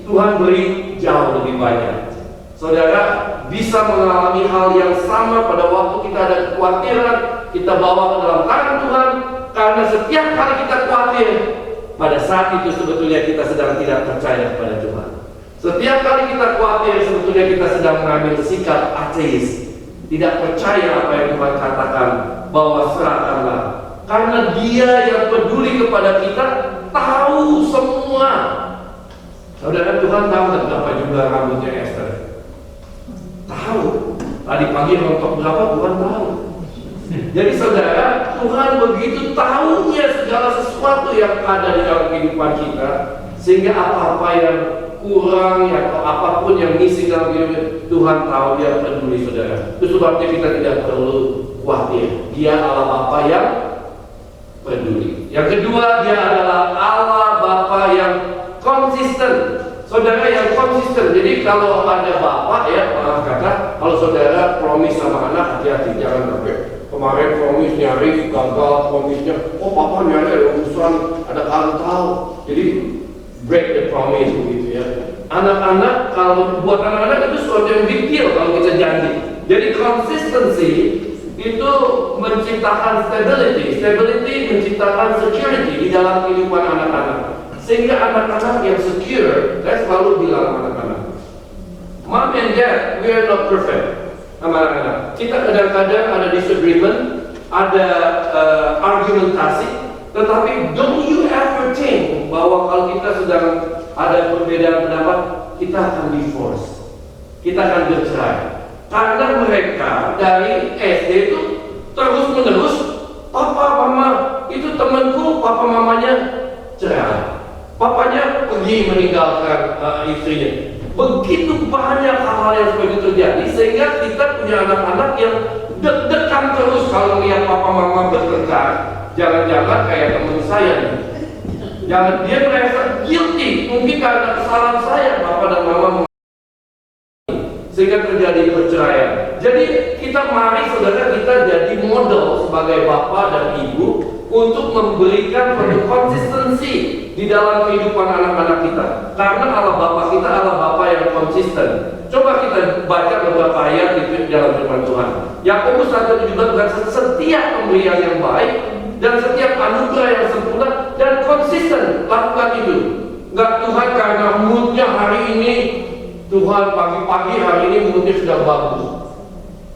Tuhan beri jauh lebih banyak. Saudara bisa mengalami hal yang sama pada waktu kita ada kekhawatiran, kita bawa ke dalam tangan Tuhan, karena setiap kali kita khawatir, pada saat itu sebetulnya kita sedang tidak percaya kepada Tuhan. Setiap kali kita khawatir, sebetulnya kita sedang mengambil sikap ateis, tidak percaya apa yang Tuhan katakan, bahwa serahkanlah, karena Dia yang peduli kepada kita, tahu semua. Saudara, Tuhan tahu berapa jumlah rambutnya Esther. Tahu. Tadi pagi rontok berapa, Tuhan tahu. Jadi saudara, Tuhan begitu tahunya segala sesuatu yang ada di dalam kehidupan kita, Sehingga apa-apa yang kurang atau apapun yang missing dalam hidup Tuhan tahu, dia peduli saudara. Itu sebabnya kita tidak perlu khawatir. Dia Allah Bapa yang peduli. Yang kedua, dia adalah Allah Bapa yang konsisten. Saudara yang konsisten. Jadi kalau ada bapak ya, maaf kata, kalau saudara promise sama anak, hati-hati, jangan sampai kemarin promise nyaris gagal, promise-nya, oh papa nyari ada urusan, ada tahu. Jadi break the promise begitu ya. Anak-anak, kalau buat anak-anak itu sesuatu yang big deal kalau kita janji. Jadi consistency itu menciptakan stability menciptakan security di dalam kehidupan anak-anak. Sehingga anak-anak yang secure, saya selalu bilang anak-anak, Mom and Dad, we are not perfect. Sama anak-anak, kita kadang-kadang ada disagreement, ada argumentasi, tetapi don't you ever think bahwa kalau kita sedang ada perbedaan pendapat, kita akan divorce, kita akan bercerai. Karena mereka dari SD itu terus-menerus, papa mama itu temanku, papa mamanya cerai. Papanya pergi meninggalkan istrinya. Begitu banyak hal-hal yang seperti itu terjadi, sehingga kita punya anak-anak yang deg-degan terus kalau lihat papa mama bertengkar. Jangan-jangan kayak teman saya nih. Jangan dia merasa guilty, mungkin karena kesalahan saya, papa dan mama, sehingga terjadi perceraian. Jadi kita mari saudara kita jadi model sebagai bapak dan ibu untuk memberikan suatu konsistensi di dalam kehidupan anak-anak kita. Karena Allah Bapa kita adalah Bapa yang konsisten. Coba kita baca beberapa ayat di dalam firman Tuhan. Yakobus 1:17 berkata, setiap pemberian yang baik dan setiap anugerah yang sempurna dan konsisten lakukan itu. Enggak Tuhan karena moodnya hari ini, Tuhan pagi-pagi hari ini moodnya sudah bagus,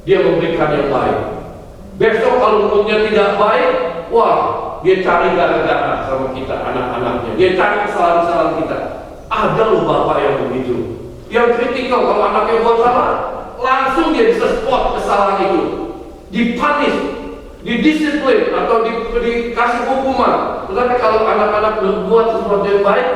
dia memberikan yang baik. Besok kalau moodnya tidak baik, wah, dia cari gara-gara sama kita, anak-anaknya. Dia cari kesalahan-kesalahan kita. Ada loh bapak yang begitu, yang kritikal. Kalau anaknya buat salah, langsung dia bisa spot kesalahan itu, dipanis, didisiplin atau dikasih hukuman. Tetapi kalau anak-anak berbuat sesuatu yang baik,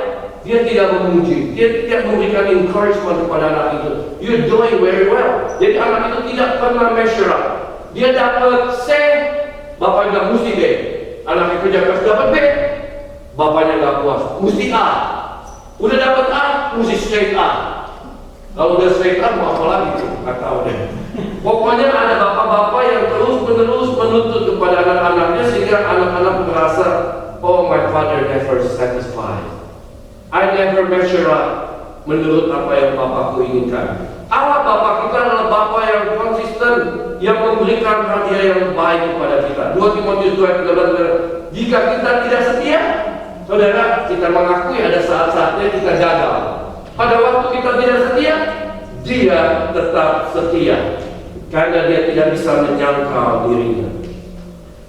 dia tidak memuji, dia tidak memberikan encouragement kepada anak itu. You're doing very well. Jadi anak itu tidak pernah measure up. Dia dapat C, bapak bilang mesti B. Anaknya kerja keras dapat B, bapaknya nggak puas, mesti A. Udah dapat A, mesti straight A. Kalau udah straight A mau apa lagi tuh? Nggak tahu deh. Pokoknya ada bapak-bapak yang terus-menerus menuntut kepada anak-anaknya sehingga anak-anak merasa, oh my father never satisfied. I never measure up menurut apa yang bapakku inginkan. Allah Bapa kita adalah Bapa yang konsisten, yang memberikan hadiah yang baik kepada kita. 2 Timotius 2:13, jika kita tidak setia, saudara, kita mengakui ada saat-saatnya kita gagal. Pada waktu kita tidak setia, dia tetap setia, karena dia tidak bisa menyangkal dirinya.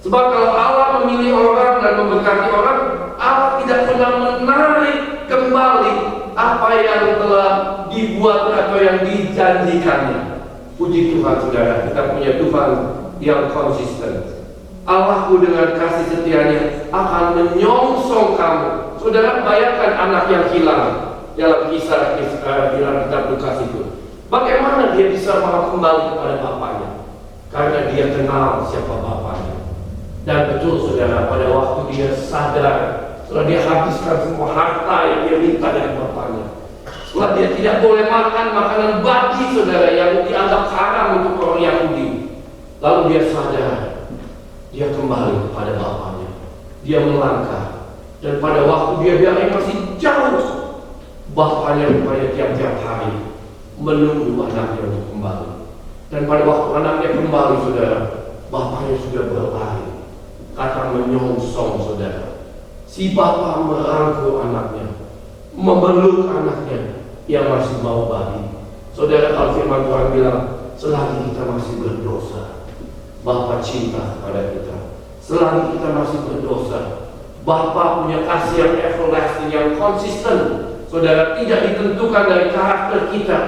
Sebab kalau Allah memilih orang dan memberkati orang, Allah tidak pernah menarik kembali apa yang telah dibuat atau yang dijanjikannya. Puji Tuhan saudara, kita punya Tuhan yang konsisten. Allahku dengan kasih setianya akan menyongsong kamu. Saudara bayangkan anak yang hilang dalam kisah dalam kitab Lukas itu. Bagaimana dia bisa mau kembali kepada bapaknya? Karena dia kenal siapa bapaknya. Dan betul saudara, pada waktu dia sadar, setelah dia habiskan semua harta yang dia minta dari bapaknya, setelah dia tidak boleh makan makanan babi saudara yang dianggap haram untuk orang Yahudi, lalu dia sadar, dia kembali kepada bapaknya, dia melangkah, dan pada waktu dia biarnya masih jauh, bapaknya rupanya tiap-tiap hari menunggu anaknya untuk kembali. Dan pada waktu anaknya kembali saudara, bapaknya sudah berlari, kata menyongsong saudara. Si bapak merangkul anaknya, memeluk anaknya yang masih mau babi. Saudara, kalau firman Tuhan bilang, selagi kita masih berdosa, Bapa cinta pada kita. Selagi kita masih berdosa, Bapa punya kasih yang everlasting, yang konsisten. Saudara, tidak ditentukan dari karakter kita.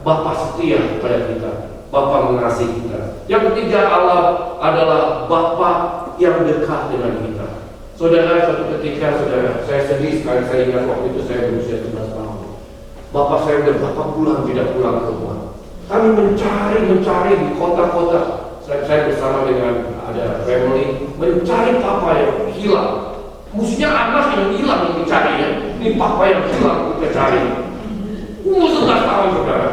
Bapa setia pada kita, Bapa mengasihi kita. Yang ketiga, Allah adalah Bapa yang dekat dengan kita. Saudara, suatu ketika saya sedih sekali, saya ingat waktu itu saya berusia 11 tahun. Bapak saya udah berapa bulan tidak pulang ke rumah. Kami mencari di kota-kota. Saya bersama dengan ada family mencari papa yang hilang. Mestinya anak yang hilang yang dicari ya. Ini papa yang hilang kita cari. Umur 11 tahun saudara.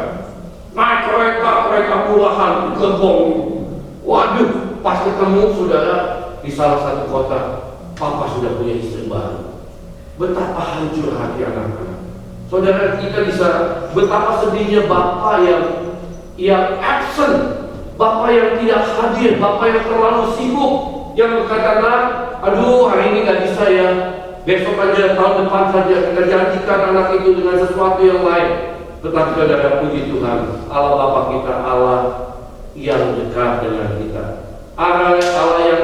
Naik kereta puluhan gerbong. Waduh, pas ketemu saudara di salah satu kota, papa sudah punya istri baru. Betapa hancur hati anak-anak. Saudara, kita bisa betapa sedihnya bapak yang absent, bapak yang tidak hadir, bapak yang terlalu sibuk, yang berkata, "Nak, aduh hari ini gak bisa ya, besok aja, tahun depan saja kita janjikan anak itu dengan sesuatu yang lain." Tetapi saudara, puji Tuhan, Allah Bapa kita, Allah yang dekat dengan kita, Allah yang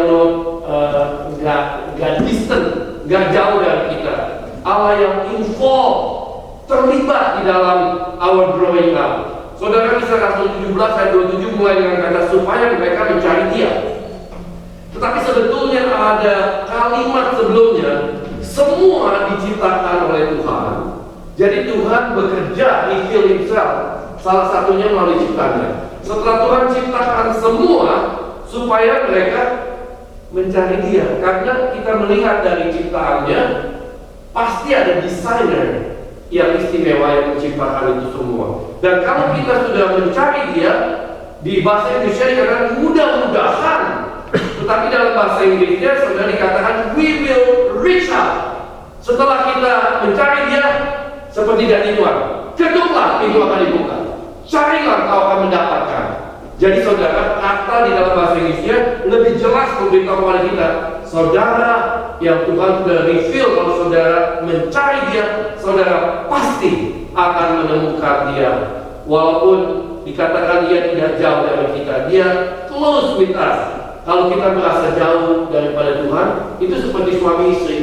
gak distant, gak jauh dari kita, Allah yang involved, terlibat di dalam our growing up. Saudara, Kisah Rasul 17 ayat 27 mulai dengan kata supaya mereka mencari Dia. Tetapi sebetulnya ada kalimat sebelumnya, semua diciptakan oleh Tuhan. Jadi Tuhan bekerja, reveal Himself, salah satunya melalui ciptanya. Setelah Tuhan ciptakan semua, supaya mereka mencari Dia. Karena kita melihat dari ciptaannya, pasti ada desainer yang istimewa yang menciptakan itu semua. Dan kalau kita sudah mencari Dia, di bahasa Indonesia dikatakan mudah-mudahan, tetapi dalam bahasa Inggrisnya sudah dikatakan we will reach out. Setelah kita mencari Dia, seperti janji Tuhan, ketuklah pintu akan dibuka, carilah kau akan mendapatkan. Jadi saudara, kata di dalam bahasa Inggrisnya lebih jelas memberitahu kepada kita, saudara yang Tuhan sudah reveal, kalau saudara mencari Dia, saudara pasti akan menemukan Dia. Walaupun dikatakan Dia tidak jauh dari kita, Dia close with us. Kalau kita merasa jauh daripada Tuhan, itu seperti suami istri.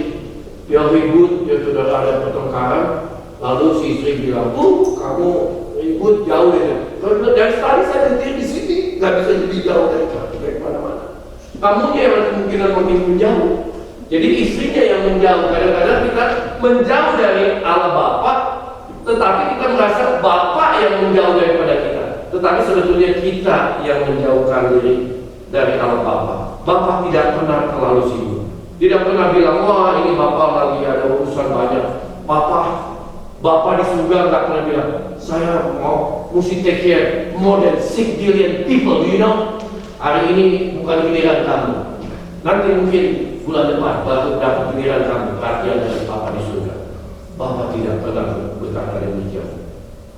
Dia ribut, dia sudah ada pertengkaran, lalu si istri bilang, kamu ribut jauh ya. Dari tadi saya berhenti di sini, nggak bisa lebih jauh dari mana-mana. Kamu yang kemungkinan makin menjauh. Jadi istrinya yang menjauh. Kadang-kadang kita menjauh dari Allah Bapa, tetapi kita merasa Bapa yang menjauh daripada kita. Tetapi sebetulnya kita yang menjauhkan diri dari Allah Bapa. Bapa tidak pernah terlalu sibuk. Tidak pernah bilang, wah ini Bapa lagi ada urusan banyak. Bapak di surga nggak pernah bilang, saya mesti take care more than 6 billion people, you know. Hari ini bukan giliran kamu. Nanti mungkin bulan depan baru dapat giliran kamu. Perhatian dari Bapak di surga. Bapak tidak pernah berkata demikian.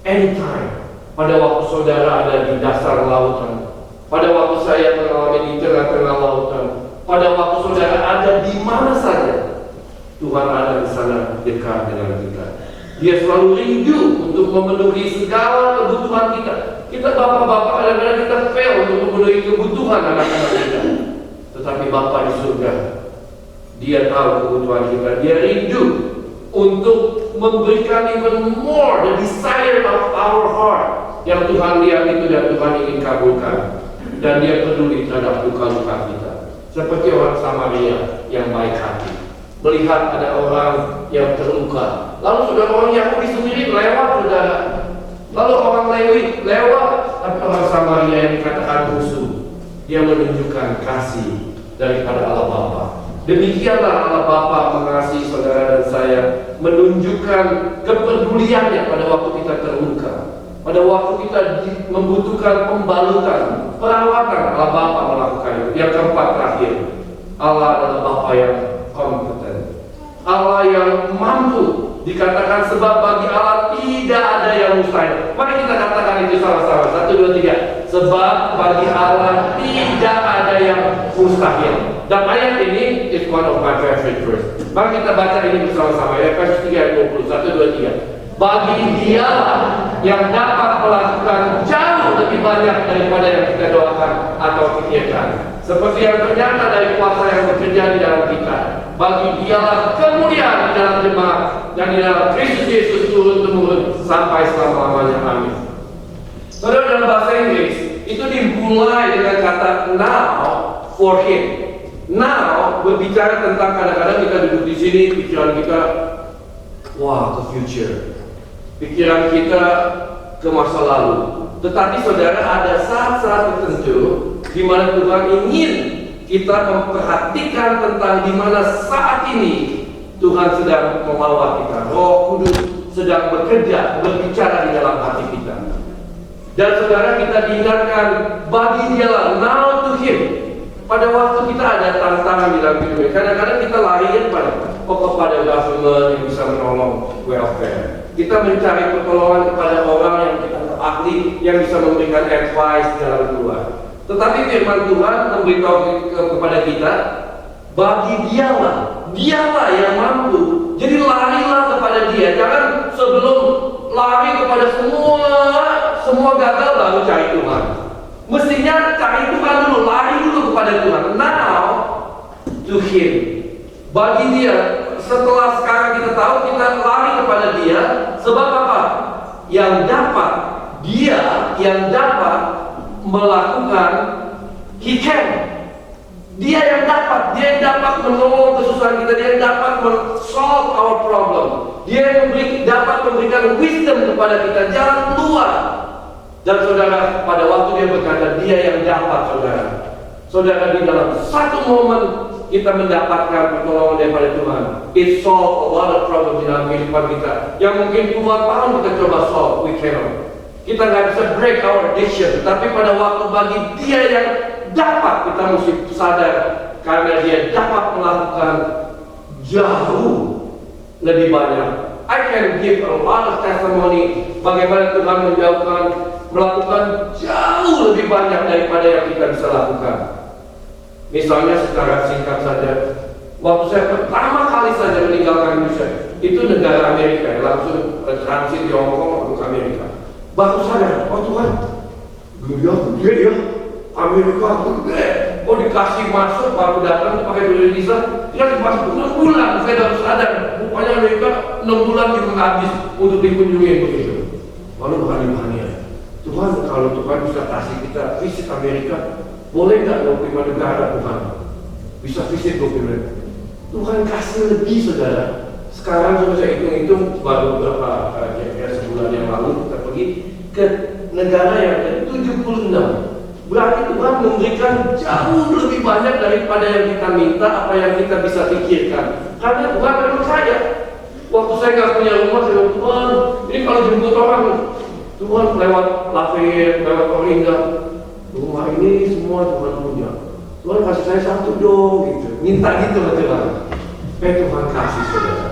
Anytime, pada waktu saudara ada di dasar lautan, pada waktu saya mengalami di tengah-tengah lautan, pada waktu saudara ada di mana saja, Tuhan ada di sana dekat dengan kita. Dia selalu rindu untuk memenuhi segala kebutuhan kita. Kita bapak-bapak kadang-kadang kita fail untuk memenuhi kebutuhan anak-anak kita. Tetapi Bapa di surga, Dia tahu kebutuhan kita. Dia rindu untuk memberikan even more the desire of our heart yang Tuhan lihat itu dan Tuhan ingin kabulkan. Dan Dia peduli terhadap luka-luka kita. Seperti orang Samaria yang baik hati, melihat ada orang yang terluka, lalu saudara orang Yahudi sendiri lewat saudara, lalu orang Lewi lewat, tapi orang Samaria yang dikatakan musuh, dia menunjukkan kasih daripada Allah Bapa. Demikianlah Allah Bapa mengasihi saudara dan saya, menunjukkan kepeduliannya pada waktu kita terluka, pada waktu kita membutuhkan pembalutan, perawatan. Allah Bapa melakukan itu. Yang keempat terakhir, Allah adalah Bapa yang kompeten, Allah yang mampu. Dikatakan sebab bagi Allah tidak ada yang mustahil. Mari kita katakan itu sama-sama. 1, 2, 3. Sebab bagi Allah tidak ada yang mustahil. Dan ayat ini is one of my favorite verse. Mari kita baca ini bersama-sama. Efesus 3 ayat 20. 1, 2, 3. Bagi Dialah yang dapat melakukan jauh lebih banyak daripada yang kita doakan atau pikirkan, seperti yang ternyata dari kuasa yang bekerja di dalam kita. Bagi Dialah kemuliaan di dalam jemaat dan di dalam Kristus Yesus turun-temurun sampai selama-lamanya. Amin. Saudara, dalam bahasa Inggris itu dimulai dengan kata now for him. Now, berbicara tentang kadang-kadang kita duduk di sini, pikiran kita, wah, ke future. Pikiran kita ke masa lalu. Tetapi saudara, ada saat-saat tertentu di mana Tuhan ingin kita memperhatikan tentang di mana saat ini Tuhan sedang membawa kita. Roh Kudus sedang bekerja, berbicara di dalam hati kita. Dan saudara, kita diingatkan, bagi Dialah, now to Him. Pada waktu kita ada tantangan di dalam hidup ini, kadang-kadang kita lari kepada government yang bisa menolong welfare. Kita mencari pertolongan kepada orang yang kita ahli, yang bisa memberikan advice dalam keluar. Tetapi firman Tuhan memberitahu kepada kita, bagi Dialah yang mampu. Jadi larilah kepada Dia. Jangan sebelum lari kepada semua gagal baru cari Tuhan. Mestinya cari Tuhan dulu, lari dulu kepada Tuhan. Now to Him. Bagi Dia. Setelah sekarang kita tahu, kita lari kepada Dia. Sebab apa? Yang dapat, Dia yang dapat melakukan, He can. Dia yang dapat menolong kesusahan kita. Dia yang dapat solve our problem. Dia yang dapat memberikan wisdom kepada kita, jalan keluar. Dan saudara, pada waktu Dia berkata, Dia yang dapat, saudara, di dalam satu momen kita mendapatkan pertolongan daripada Tuhan. It solve a lot of problems di dalam kehidupan kita yang mungkin puluhan tahun kita coba solve, we cannot. Kita nggak bisa break our addiction. Tapi pada waktu bagi Dia yang dapat, kita mesti sadar, karena Dia dapat melakukan jauh lebih banyak. I can give a lot of testimony bagaimana Tuhan melakukan jauh lebih banyak daripada yang kita bisa lakukan. Misalnya secara singkat saja, waktu saya pertama kali saja meninggalkan Indonesia, itu negara Amerika, langsung transit di Hong Kong ke Amerika. Baru sadar, oh Tuhan, gede ya, Amerika gede. Oh dikasih masuk, baru datang pakai dulu visa, dia masuk 6 bulan, saya baru sadar, rupanya Amerika 6 bulan juga habis untuk dikunjungi begitu. Lalu berani-berani, Tuhan, kalau Tuhan bisa kasih kita visit Amerika, boleh nggak 25 negara Tuhan? Bisa visit 25. Tuhan kasih lebih, saudara. Sekarang sudah saya hitung-hitung, baru beberapa kira-kira sebulan yang lalu kita pergi ke negara yang ke-76. Berarti Tuhan memberikan jauh lebih banyak daripada yang kita minta, apa yang kita bisa pikirkan. Karena Tuhan memang kaya. Waktu saya nggak punya rumah, saya bilang, Tuhan, ini kalau jemput orang, Tuhan lewat Lafayette, lewat Orinda, rumah ini semua Tuhan punya. Tuhan kasih saya satu dong, gitu. Minta gitu ke Tuhan. Tuhan kasih, saudara.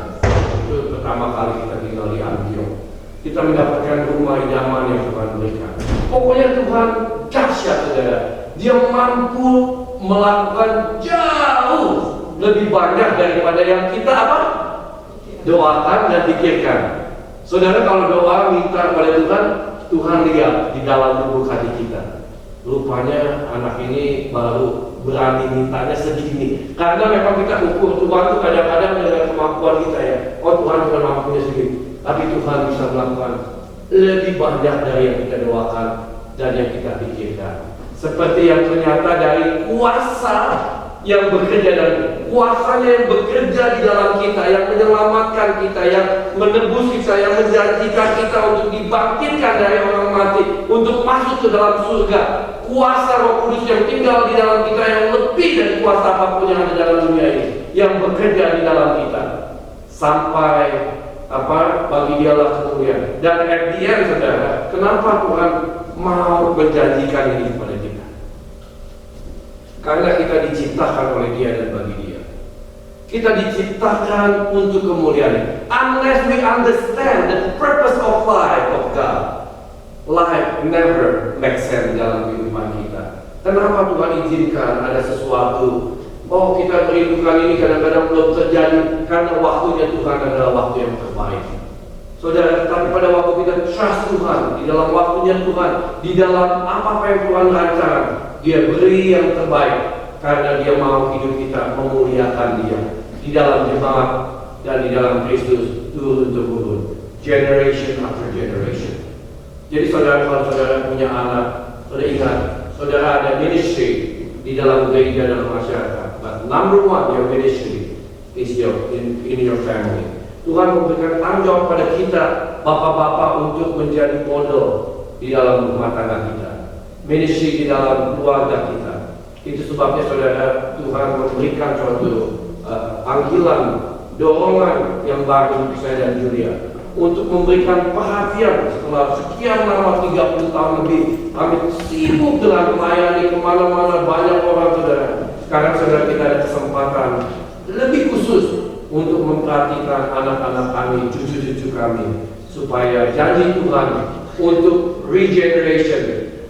Itu pertama kali kita tinggal di Antioch. Kita mendapatkan rumah idaman yang Tuhan berikan. Pokoknya Tuhan dahsyat, saudara. Dia mampu melakukan jauh lebih banyak daripada yang kita doakan dan pikirkan. Saudara, kalau doa minta kepada Tuhan, Tuhan lihat di dalam lubuk hati kita. Rupanya anak ini baru berani mintanya segini. Karena memang kita ukur Tuhan itu kadang-kadang dengan kemampuan kita ya. Oh Tuhan cuma mampunya segini. Tapi Tuhan bisa melakukan lebih banyak dari yang kita doakan dan yang kita pikirkan. Seperti yang ternyata dari kuasa yang bekerja, dan kuasanya yang bekerja di dalam kita, yang menyelamatkan kita, yang menebus kita, yang menjanjikan kita untuk dibangkitkan dari orang mati, untuk masuk ke dalam surga. Kuasa Roh Kudus yang tinggal di dalam kita yang lebih dari kuasa apapun yang ada dalam dunia ini, yang bekerja di dalam kita sampai bagi Dialah kemuliaan. Dan at the end, saudara, kenapa Tuhan mau menjanjikan ini kepada kita? Karena kita diciptakan oleh Dia dan bagi Dia. Kita diciptakan untuk kemuliaan. Unless we understand the purpose of life of God, life never makes sense dalam kehidupan kita. Kenapa Tuhan izinkan ada sesuatu? Oh, kita merindukan ini kadang-kadang belum terjadi karena waktunya Tuhan adalah waktu yang terbaik. Saudara, tapi pada waktu kita trust Tuhan, di dalam waktunya Tuhan, di dalam apa yang Tuhan rancang, Dia beri yang terbaik karena Dia mau hidup kita memuliakan Dia di dalam jemaat dan di dalam Kristus turun-temurun, generation after generation. Jadi saudara, kalau saudara punya anak, saudara ingat, saudara ada ministry di dalam gereja dan masyarakat. But number one, your ministry is in your family. Tuhan memberikan tanggung jawab pada kita, bapak-bapak, untuk menjadi model di dalam rumah tangga kita, ministry di dalam keluarga kita. Itu sebabnya saudara, Tuhan memberikan suatu panggilan, dorongan yang baru untuk saya dan Julia untuk memberikan perhatian. Setelah sekian lama, 30 tahun lebih, kami sibuk dengan melayani kemana-mana, banyak orang saudara. Sekarang saudara, kita ada kesempatan lebih khusus untuk memperhatikan anak-anak kami, cucu-cucu kami, supaya janji Tuhan untuk regeneration,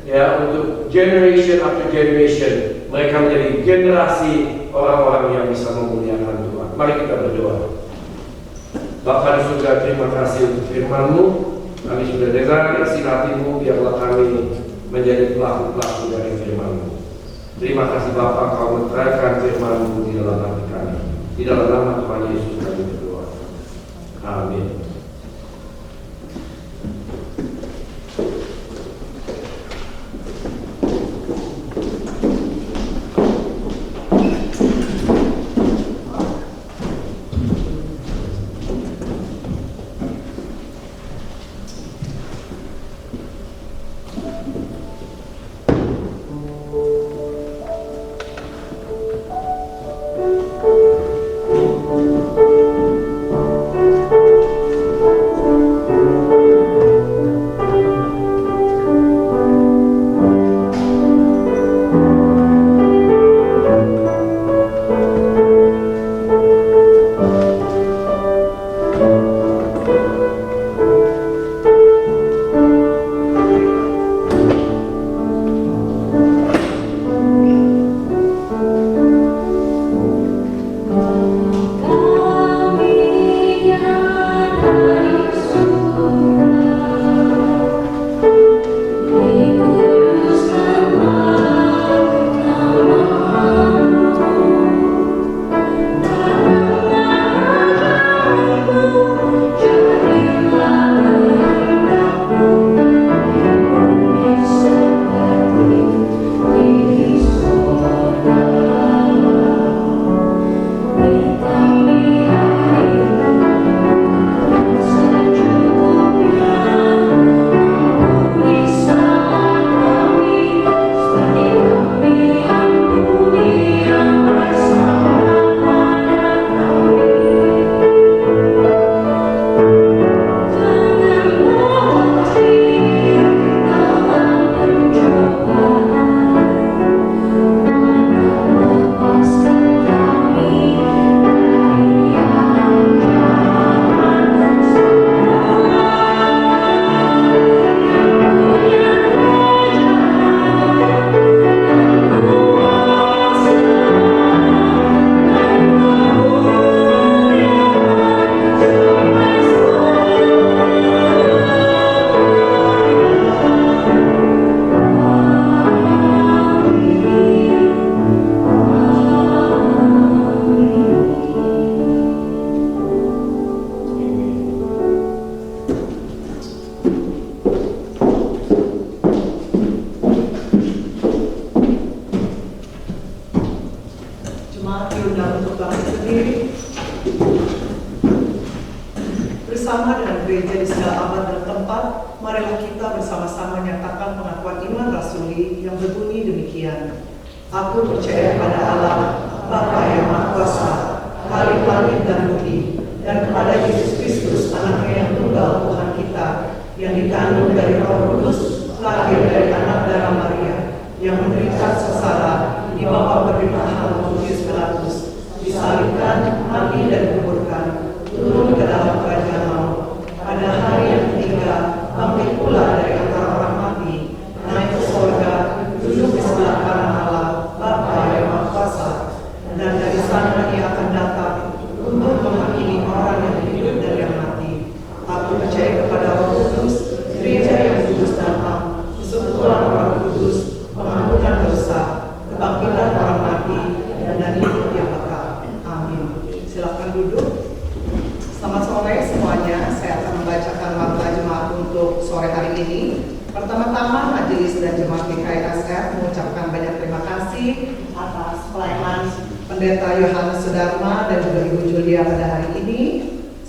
ya, untuk generation after generation, mereka menjadi generasi orang-orang yang bisa memuliakan Tuhan. Mari kita berdoa. Bapa di surga, terima kasih untuk firman-Mu. Kami sudah dengar isi hati-Mu, biarlah kami menjadi pelaku-pelaku dari firman-Mu. Terima kasih Bapa, Kau menerangkan firman-Mu di dalam hati kami. Di dalam nama Tuhan Yesus kami berdoa. Amin. Bersama dengan gereja di segala abad dan tempat, marilah kita bersama-sama nyatakan pengakuan iman rasuli yang berbunyi demikian. Aku percaya pada Allah, Bapa yang Maha Kuasa, Khalik dan Budi, dan kepada Yesus Kristus, Anaknya yang tunggal Tuhan kita, yang dikandung dari Roh Kudus, lahir dari anak darah Maria, yang menderita sengsara di bawah pemerintahan Pontius Pilatus, disalibkan, mati dan dikuburkan, turun ke dalam kerajaan maut. Pada hari yang ketiga, bangkit pula dari antara orang mati, naik ke surga, duduk di sebelah kanan Allah, Bapa yang Maha Kuasa, dan dari sana Ia akan datang untuk menghakimi orang yang hidup dan yang mati. Aku percaya kepada Roh Kudus, gereja yang kudus dan am, persekutuan orang kudus, pengampunan dosa, kebangkitan orang mati, dan hidup yang kekal. Amin. Silakan duduk. Selamat sore semuanya. Saya akan membacakan warta jemaat untuk sore hari ini. Pertama-tama, majelis dan jemaat GKI SF mengucapkan banyak terima kasih pelayanan Pendeta Yohanes Sudarma dan juga Ibu Julia pada hari ini.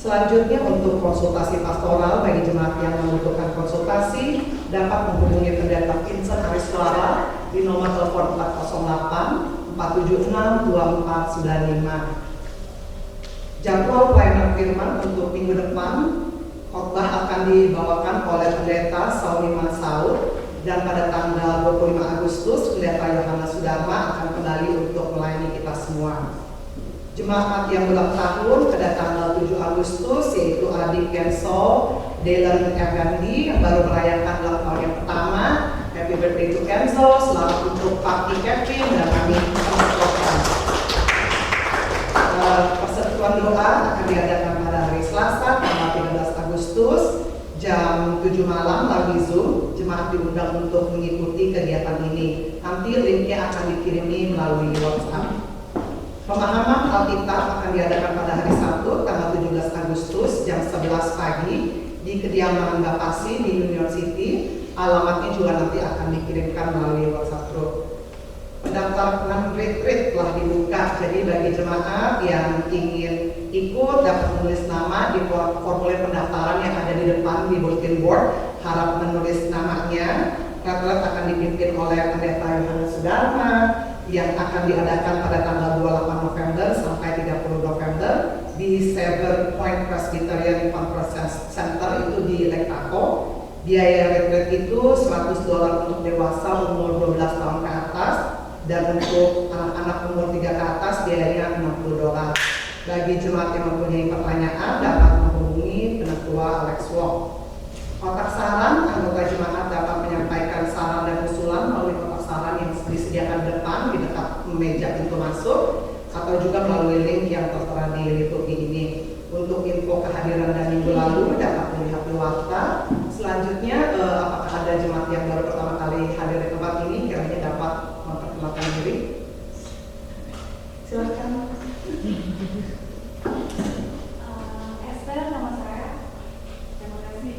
Selanjutnya untuk konsultasi pastoral bagi jemaat yang membutuhkan konsultasi dapat menghubungi Pendeta Vincent Ariswara di nomor telepon 408 476 2495. Jadwal pelayanan firman untuk minggu depan, khotbah akan dibawakan oleh Pendeta Sauni Mansaur, dan pada tanggal 25 Agustus Pendeta Yohanes Sudarma akan kembali untuk melayani kita semua. Jemaat yang berulang tahun pada tanggal 7 Agustus yaitu Adi Kenso, Dylan Evandi yang baru merayakan ulang tahun yang pertama. Happy birthday to Kenso, selamat untuk Papi Kevin dan kami mengucapkan. Persekutuan doa akan diadakan pada hari Selasa tanggal 13 Agustus jam 7 malam melalui Zoom. Jemaat diundang untuk mengikuti kegiatan ini. Nanti linknya akan dikirimi melalui WhatsApp. Pemahaman Alkitab akan diadakan pada hari Sabtu tanggal 17 Agustus jam 11 pagi di kediaman Bapak Si di Union City. Alamatnya juga nanti akan dikirimkan melalui WhatsApp group. Pendaftaran retreat telah dibuka, jadi bagi jemaat yang ingin ikut dapat menulis nama di formulir pendaftaran yang ada di depan di bulletin board. Harap menulis namanya. Retreat akan dipimpin oleh Pendeta Yohanes Sudarma yang akan diadakan pada tanggal 28 November sampai 30 November di Seven Point Presbyterian Conference Center itu di Lake Tahoe. Biaya retreat itu $100 untuk dewasa umur 12 tahun ke atas, dan untuk anak-anak umur 3 ke atas biayanya $60. Bagi jemaat yang mempunyai pertanyaan dapat menghubungi Penatua Alex Wong. Kotak saran, anggota jemaat dapat menyampaikan saran dan usulan melalui kotak saran yang disediakan depan di dekat meja pintu masuk, atau juga melalui link yang tertera di liturgi ini. Untuk info kehadiran dan minggu lalu dapat melihat di warta. Selanjutnya, apakah ada jemaat yang baru pertama kali hadir di tempat ini, kiranya dapat memperkenalkan diri. Silakan. Esther, nama saya. Terima kasih.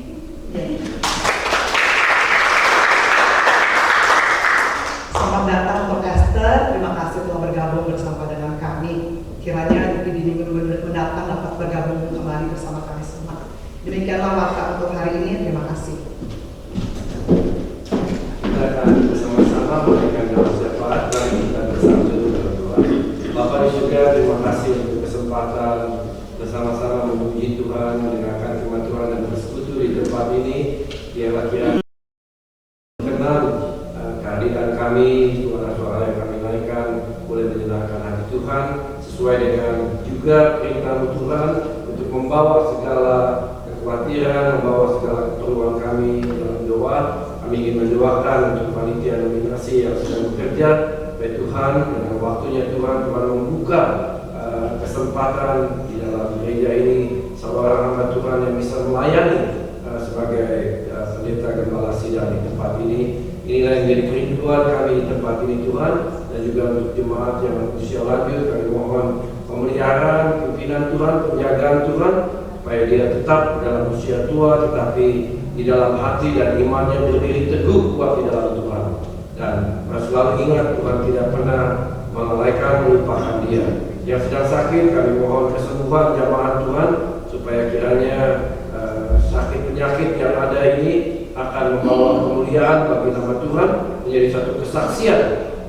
Selamat datang untuk Esther. Terima kasih telah bergabung bersama dengan kami. Kiranya di minggu mendatang dapat bergabung kembali bersama kami semua. Demikianlah warta untuk hari ini. Terima kasih. Kita akan bersama-sama memberikan doa syafaat dan kita bersatu dalam doa. Bapak di surga, terima kasih untuk kesempatan bersama-sama memuji Tuhan, mendengarkan firman Tuhan dan bersekutu di tempat ini. Biarlah kiranya berkenan kehadiran kami, suara-suara yang kami naikkan boleh menyenangkan hati Tuhan, sesuai dengan juga perintah Tuhan untuk membawa segala kekhawatiran, membawa segala keperluan kami dalam doa. Kami ingin mendoakan untuk panitia nominasi yang sedang bekerja, supaya Tuhan dengan waktunya Tuhan membuka kesempatan di dalam gereja ini seorang hamba Tuhan yang bisa melayani sebagai pendeta gembala sidang di tempat ini. Inilah yang menjadi kerinduan kami di tempat ini Tuhan, dan juga untuk jemaat yang usia lanjut. Kami mohon pemeliharaan, pimpinan Tuhan, penjagaan Tuhan, supaya dia tetap dalam usia tua tetapi di dalam hati dan imannya berdiri teguh kuat di dalam Tuhan, dan selalu ingat Tuhan tidak pernah melalaikan, melupakan dia. Yang sedang sakit kami mohon kesembuhan jamaah Tuhan, supaya kiranya sakit penyakit yang ada ini akan membawa kemuliaan bagi nama Tuhan, menjadi satu kesaksian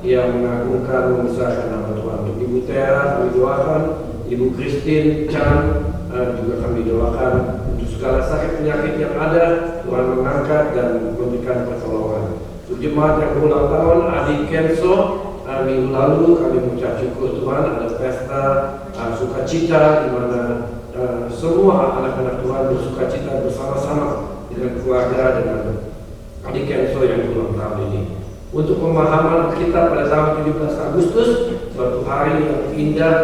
yang mengagungkan, membesarkan nama Tuhan. Untuk Ibu Tera kami doakan, Ibu Christine Chan juga kami doakan untuk segala sakit penyakit yang ada, Tuhan mengangkat dan memberikan pertolongan. Untuk jemaat yang berulang tahun, Adi Kenso, minggu lalu kami mengucap syukur Tuhan ada pesta sukacita di mana semua anak-anak Tuhan bersukacita bersama-sama dengan keluarga, dengan Adi Kenso yang berulang tahun ini. Untuk pemahaman kita pada tanggal 17 Agustus, suatu hari yang indah,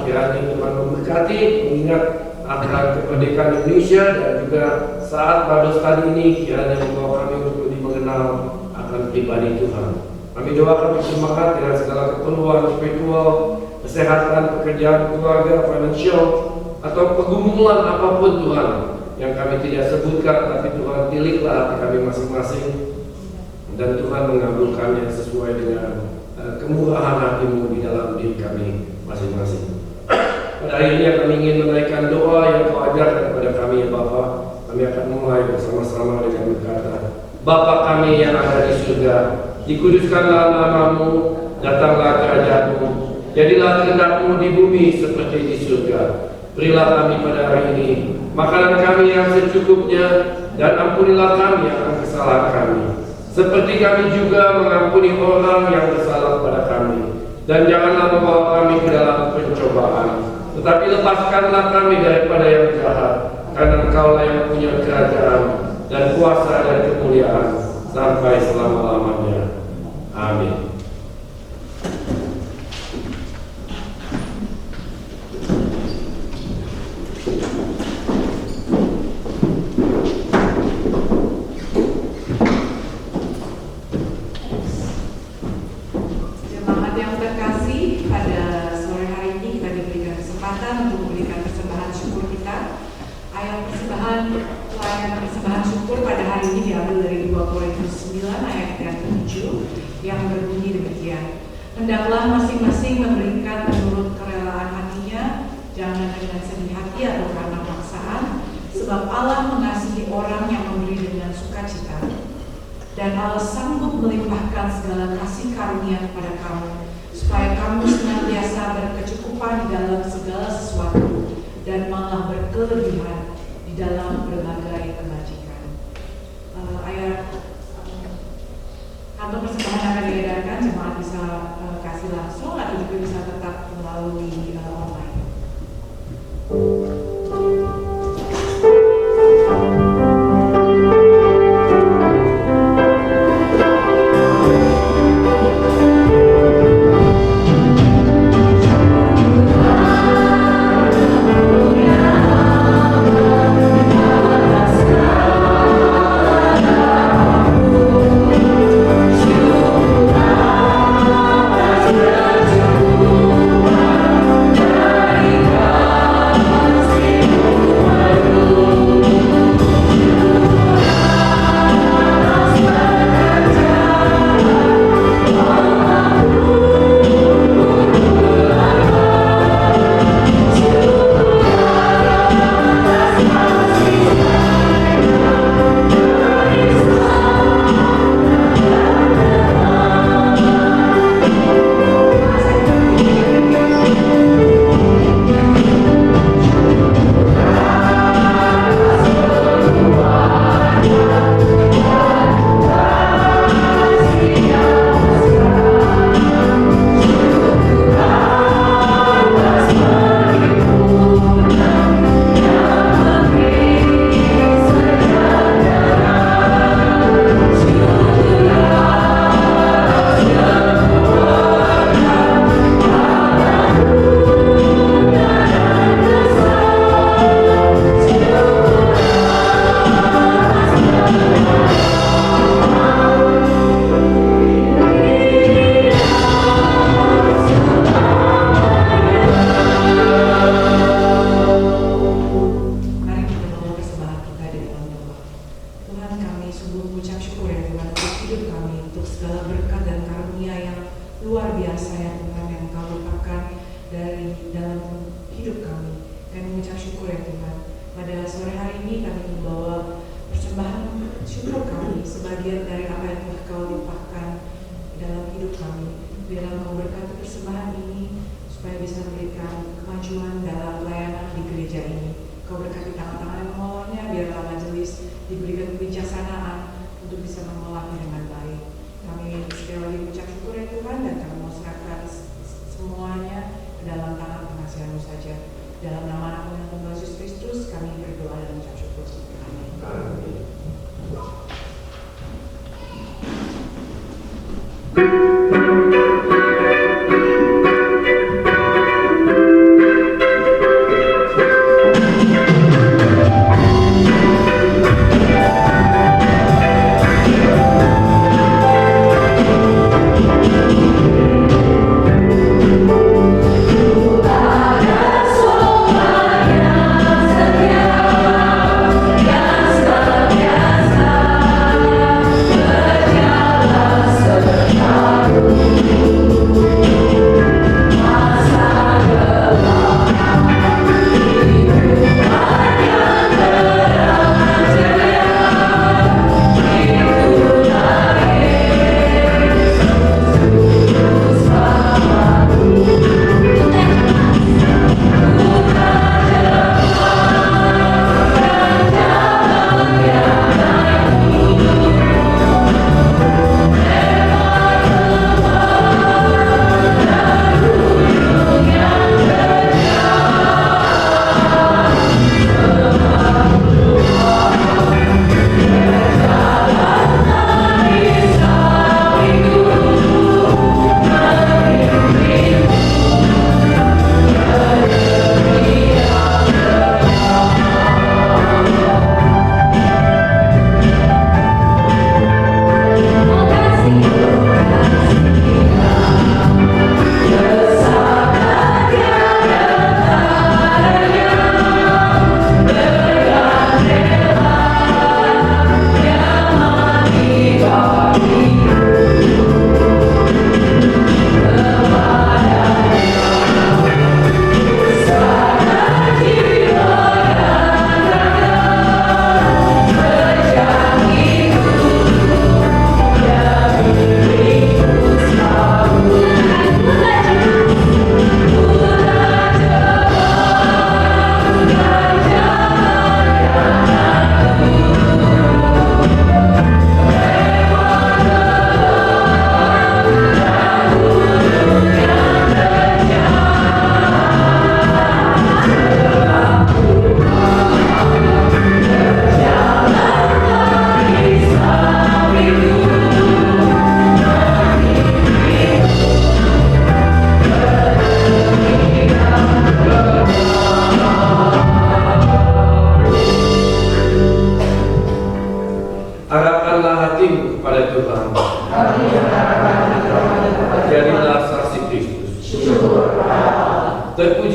kiranya Tuhan memberkati, mengingat akan kemerdekaan Indonesia, dan juga saat pada kali ini kiranya membawa kami untuk lebih mengenal akan pribadi Tuhan. Kami doakan bersemangat dengan segala keperluan spiritual, kesehatan, pekerjaan, keluarga, finansial, atau pergumulan apapun Tuhan yang kami tidak sebutkan, tapi Tuhan tiliklah hati kami masing-masing, dan Tuhan mengabulkannya sesuai dengan kemurahan hati-Mu di dalam diri kami masing-masing. Pada akhirnya kami ingin menaikkan doa yang Kau ajarkan kepada kami ya Bapa. Kami akan mulai bersama-sama dengan berkata, Bapa kami yang ada di surga, dikuduskanlah nama-Mu, datanglah kerajaan-Mu, jadilah kehendak-Mu di bumi seperti di surga. Berilah kami pada hari ini makanan kami yang secukupnya, dan ampunilah kami akan kesalahan kami, seperti kami juga mengampuni orang yang bersalah kepada kami. Dan janganlah membawa kami ke dalam pencobaan, tetapi lepaskanlah kami daripada yang jahat, karena Engkau-lah yang punya kerajaan dan kuasa dan kemuliaan sampai selama-lamanya. Amin. Jemaat yang terkasih, pada sore hari ini kita diberikan kesempatan untuk memberikan persembahan syukur kita. Ayat persembahan pelayanan persembahan syukur pada hari ini diambil dari 2 Korintus 9 ayat yang ke-7 yang berbunyi demikian. Hendaklah masing-masing memberikan menurut kerelaan hatinya, jangan dengan sedih hati atau karena paksaan, sebab Allah mengasihi orang yang memberi dengan sukacita. Dan Allah sanggup melimpahkan segala kasih karunia kepada kamu, supaya kamu senantiasa berkecukupan di dalam segala sesuatu, dan malah berkelebihan di dalam berbagai kebajikan. Kantong persembahan akan diedarkan, jemaat bisa kasih langsung atau juga bisa tetap melalui online. Syukur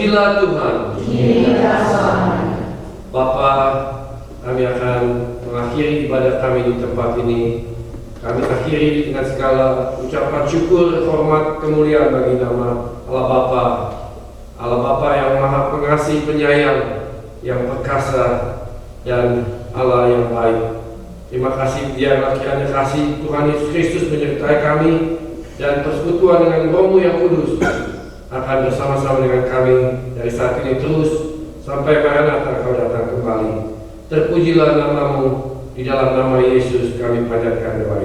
Terpujilah Tuhan. Bapa, kami akan mengakhiri ibadah kami di tempat ini. Kami akhiri dengan segala ucapan syukur, hormat, kemuliaan bagi nama Allah Bapa. Allah Bapa yang Maha Pengasih, Penyayang, yang perkasa, dan Allah yang baik. Terima kasih biarlah kiranya kasih Tuhan Yesus Kristus menyertai kami dan persekutuan dengan Roh-Mu yang kudus akan bersama-sama dengan kami dari saat ini terus sampai Maranatha Kau datang kembali. Terpujilah nama-Mu, di dalam nama Yesus kami panjatkan doa.